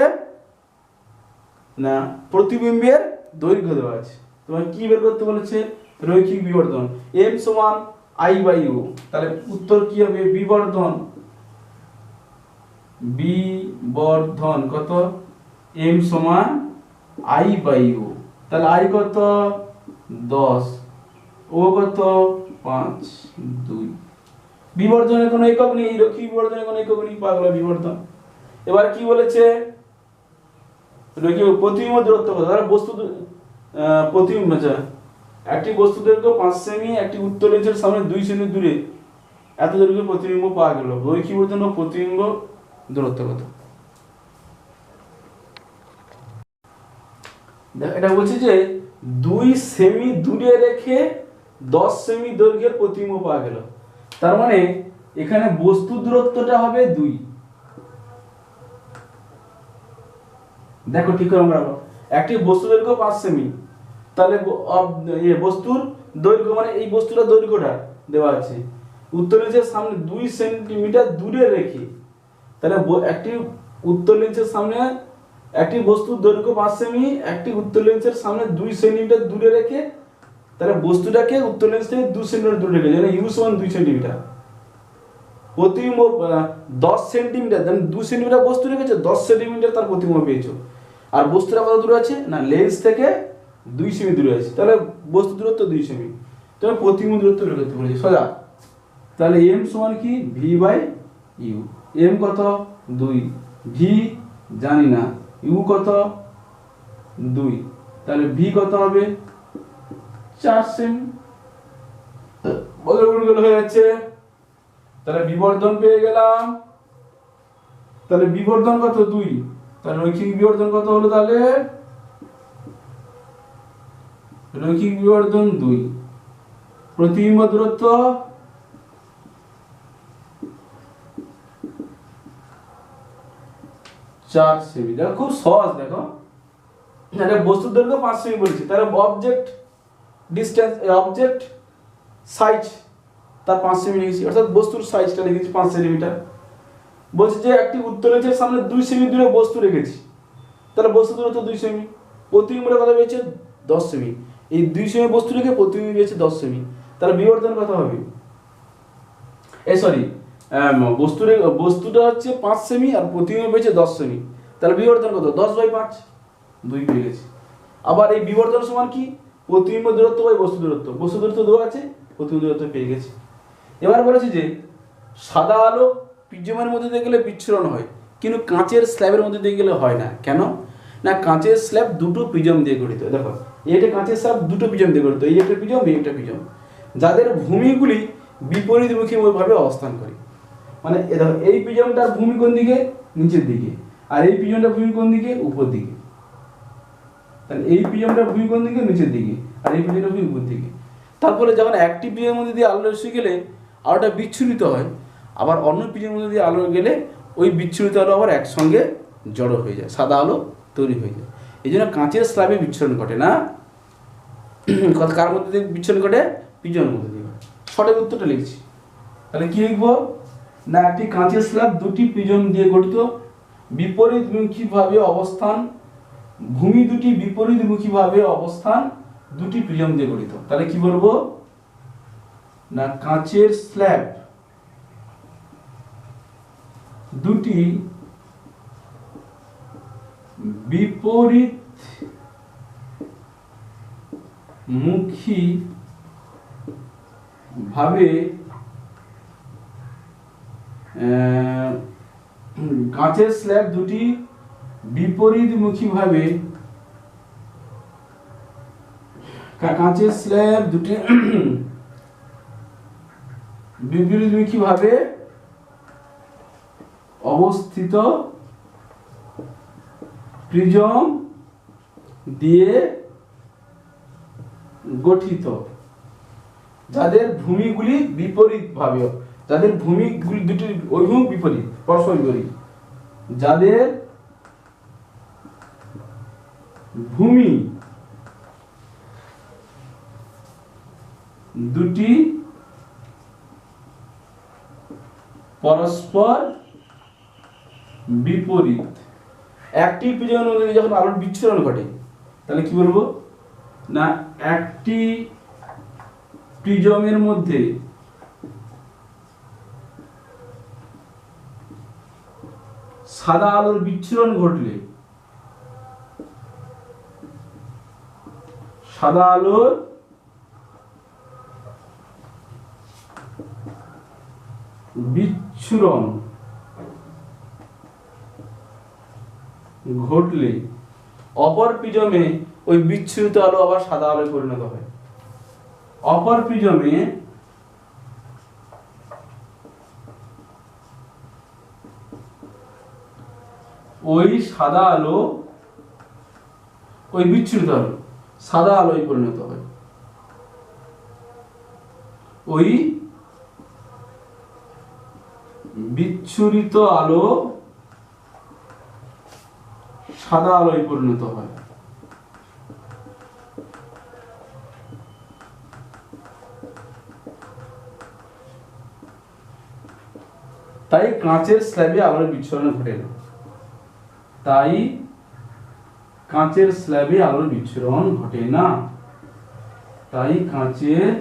না প্রতিবিম্বের দৈর্ঘ্য দেওয়া আছে। তোমার কি বের করতে বলেছে, রৈখিক বিবর্ধন, এম সমান আই বাই ইউ। তাহলে উত্তর কি হবে, বিবর্ধন, বিবর্ধন কত, এম সমান আই বাই ইউ। তাহলে আই কত 10, ও কত 5, 2। বিবর্ধনের কোনো একক নেই, রৈখিক বিবর্ধনের কোনো একক নেই, পাগলা বিবর্ধন। এবার কি বলেছে, রৈখিক প্রতিবিম্ব দূরত্ব কত, তাহলে বস্তু প্রতিবিম্ব, একটি বস্তু দৈর্ঘ্য 5 সেমি, একটি উত্তল লেন্সের সামনে 2 সেমি দূরে এত দৈর্ঘ্যের প্রতিবিম্ব পাওয়া গেল। রৈখিক বিবর্ধন ও প্রতিবিম্ব দূরত্ব কত। এটা বলছে যে 2 সেমি দূরে রেখে 10 সেমি দৈর্ঘ্যের প্রতিবিম্ব পাওয়া গেল। তার মানে এখানে বস্তু দূরত্বটা হবে 2। দেখো ঠিক করে আমরা একটি বস্তু দৈর্ঘ্য 5 সেমি, তাহলে বস্তুর দৈর্ঘ্য মানে এই বস্তুটা দৈর্ঘ্যটা দেওয়া আছে, উত্তল লেন্সের সামনে 2 সেন্টিমিটার দূরে রেখে, তাহলে একটি উত্তল লেন্সের সামনে একটি বস্তুর দৈর্ঘ্য 5 সেমি, একটি উত্তল লেন্সের সামনে 2 সেন্টিমিটার দূরে রেখে, তাহলে বস্তুটাকে উত্তল লেন্স থেকে 2 সেন্টিমিটার দূরে রেখে, যেন ইউ সমান 2 সেন্টিমিটার, প্রতিবিম্ব 10 সেন্টিমিটার, দেন 2 সেন্টিমিটার বস্তু রেখেছে, 10 সেন্টিমিটার তার প্রতিবিম্ব পেয়েছো। আর বস্তুটা কত দূরে আছে না, লেন্স থেকে 2 সেমি দূরে আছে, তাহলে বস্তু দূরত্ব 2 সেমি, তাহলে প্রতিবিম্ব দূরত্ব বের করতে বলেছে সোজা। তাহলে এম সমান কি, ভি বাই ইউ। এম কত 2, ভি জানি না, ইউ কত 2, তাহলে ভি কত হবে 4 সেমি। বদলগুলো হয়ে যাচ্ছে, তাহলে বিবর্ধন পেয়ে গেলাম। তাহলে বিবর্ধন কত 2, তাহলে রৈখিক বিবর্ধন কত হলো, তাহলে রৈখিক বিবর্ধন 2, প্রতিবিম্ব দূরত্ব 4 সেমি। দেখো খুব সহজ, দেখো এটা বস্তুর দৈর্ঘ্য 5 সেমি বলেছি, তাহলে অবজেক্ট ডিসটেন্স, অবজেক্ট সাইজ তার 5 সেমি লিখেছি, অর্থাৎ বস্তুর সাইজটা লিখেছি 5 সেন্টিমিটার। বলছে যে একটি উত্তল লেন্সের সামনে 2 সেমি দূরে বস্তু রেখেছি, তাহলে বস্তু দূরত্ব 2 সেমি, প্রতিবিম্বের কথা পেয়েছে 10 সেমি, এই 2 সেমি বস্তু রেখে প্রতিবিম্ব পেয়েছে 10 সেমি, তাহলে বিবর্ধন কত হবে, সরি বস্তুটা হচ্ছে 5 সেমি আর প্রতিবিম্ব পেয়েছে 10 সেমি, তাহলে বিবর্ধন কত 10/5, 2 পেয়ে গেছি। আবার এই বিবর্ধন সমান কি, প্রতিবিম্ব দূরত্ব বাই বস্তু দূরত্ব, বস্তু দূরত্ব দেওয়া আছে, প্রতিবিম্ব দূরত্ব পেয়ে গেছি। এবার বলেছি যে সাদা আলো প্রিজমের মধ্যে দিয়ে গেলে বিচ্ছুরণ হয়, কিন্তু কাঁচের স্ল্যাবের মধ্যে দিয়ে গেলে হয় না। কেন না, কাঁচের স্ল্যাব দুটো প্রিজম দিয়ে গঠিত। দেখো এটা কাঁচের স্ল্যাব দুটো প্রিজম দিয়ে গঠিত, এই একটা প্রিজম, এই একটা প্রিজম, যাদের ভূমিগুলি বিপরীতমুখী ভাবে অবস্থান করে। মানে দেখো এই প্রিজমটার ভূমি কোন দিকে, নিচের দিকে, আর এই প্রিজমটার ভূমি কোন দিকে, উপর দিকে। তাহলে এই প্রিজমটার ভূমি কোন দিকে, নিচের দিকে, আর এই প্রিজমটার ভূমি উপর দিকে। তারপরে যখন একটি প্রিজমের মধ্যে দিয়ে আলো এসে গেলে আলোটা বিচ্ছুরিত হয়, আবার অন্য প্রিজমের মধ্যে দিয়ে আলো গেলে ওই বিচ্ছুরিত আলো আবার একসঙ্গে জড়ো হয়ে যায়, সাদা আলো তৈরি হয়ে যায়। এই জন্য কাঁচের স্ল্যাবে বিচ্ছুরণ ঘটে না। কার মধ্যে দিয়ে বিচ্ছুরণ ঘটে? প্রিজমের মধ্যে দিয়ে। সঠিক উত্তরটা লিখছি। তাহলে কি লিখবো? না একটি কাঁচের স্ল্যাব দুটি প্রিজম দিয়ে গঠিত, বিপরীতমুখীভাবে অবস্থান, ভূমি দুটি বিপরীতমুখীভাবে অবস্থান, দুটি প্রিজম দিয়ে গঠিত। তাহলে কি বলবো? না কাঁচের স্ল্যাব দুটি বিপরীত মুখী ভাবে কাঁচের স্ল্যাব দুটি বিপরীতমুখী ভাবে কাঁচের স্ল্যাব দুটি বিপরীতমুখী ভাবে অবস্থিত প্রিজম দিয়ে গঠিত, যাদের ভূমিগুলি বিপরীত ভাবে, যাদের ভূমিগুলি দুটি অভিমুখ বিপরীত, পরস্পর বিপরীত, যাদের ভূমি দুটি পরস্পর বিপরীত। একটি প্রিজমের মধ্যে যখন আলোর বিচ্ছুরণ ঘটে তাহলে কি বলবো? না একটি প্রিজমের মধ্যে সাদা আলোর বিচ্ছুরণ ঘটলে, সাদা আলোর বিচ্ছুরণ ঘটলে অপর প্রিজমে ওই বিচ্ছুরিত আলো আবার সাদা আলোয় পরিণত হয়। অপর প্রিজমে ওই সাদা আলো, ওই বিচ্ছুরিত আলো সাদা আলোয় পরিণত হয়। ওই বিচ্ছুরিত আলো সাদা আলোয় পরিণত হয়। তাই কাঁচের স্ল্যাবে আলোর বিচ্ছুরণ ঘটে না। তাই কাঁচের স্ল্যাবে আলোর বিচ্ছুরণ ঘটে না। তাই কাঁচের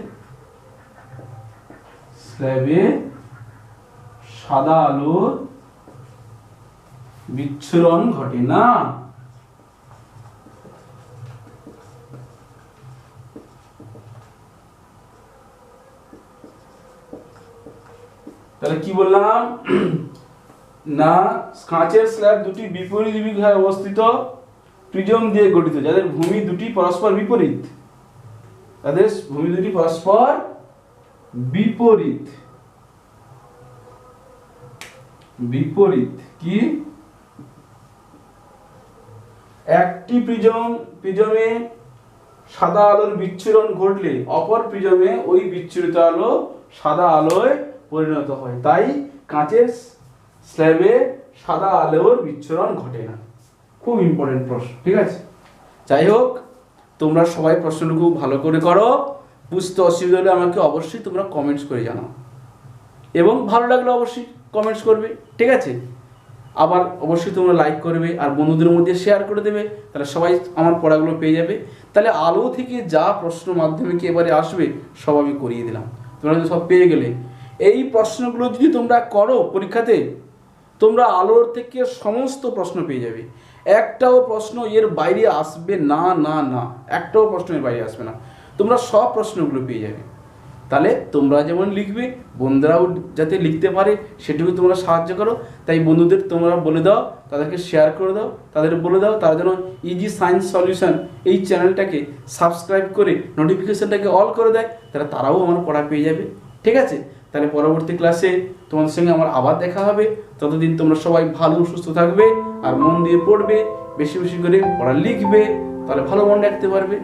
স্ল্যাবে সাদা আলোর বিচ্ছুরণ ঘটে না। তাহলে কি বললাম? না কাঁচের স্ল্যাব দুটি বিপরীতমুখীভাবে অবস্থিত প্রিজম দিয়ে গঠিত, যাদের ভূমি দুটি পরস্পর বিপরীত, তাদের ভূমি দুটি পরস্পর বিপরীত। বিপরীত কি? একটি প্রিজমে সাদা আলোর বিচ্ছুরণ ঘটলে অপর প্রিজমে ওই বিচ্ছুরিত আলো সাদা আলোয় পরিণত হয়। তাই কাঁচের স্ল্যাবে সাদা আলোর বিচ্ছুরণ ঘটে না। খুব ইম্পর্টেন্ট প্রশ্ন, ঠিক আছে? যাই হোক, তোমরা সবাই প্রশ্নটুকু ভালো করে করো। বুঝতে অসুবিধা হলে আমাকে অবশ্যই তোমরা কমেন্টস করে জানাও, এবং ভালো লাগলে অবশ্যই কমেন্টস করবে, ঠিক আছে? আবার অবশ্যই তোমরা লাইক করবে আর বন্ধুদের মধ্যে শেয়ার করে দেবে, তাহলে সবাই আমার পড়াগুলো পেয়ে যাবে। তাহলে আলো থেকে যা প্রশ্ন মাধ্যমিকে এবারে আসবে সব আমি করিয়ে দিলাম, তোমরা তো সব পেয়ে গেলে। এই প্রশ্নগুলো যদি তোমরা করো পরীক্ষাতে, তোমরা আলোর থেকে সমস্ত প্রশ্ন পেয়ে যাবে। একটাও প্রশ্ন এর বাইরে আসবে না, না না, একটাও প্রশ্ন এর বাইরে আসবে না, তোমরা সব প্রশ্নগুলো পেয়ে যাবে। তাহলে তোমরা যেমন লিখবে, বন্ধুরাও যাতে লিখতে পারে সেটুকু তোমরা সাহায্য করো। তাই বন্ধুদের তোমরা বলে দাও, তাদেরকে শেয়ার করে দাও, তাদের বলে দাও তারা যেন ইজি সায়েন্স সলিউশন এই চ্যানেলটাকে সাবস্ক্রাইব করে নোটিফিকেশনটাকে অল করে দেয়, তাহলে তারাও আমার পড়া পেয়ে যাবে, ঠিক আছে? তাহলে পরবর্তী ক্লাসে তোমাদের সঙ্গে আমার আবার দেখা হবে। ততদিন তোমরা সবাই ভালো সুস্থ থাকবে আর মন দিয়ে পড়বে, বেশি বেশি করে পড়া লিখবে, তাহলে ভালো মনে রাখতে পারবে।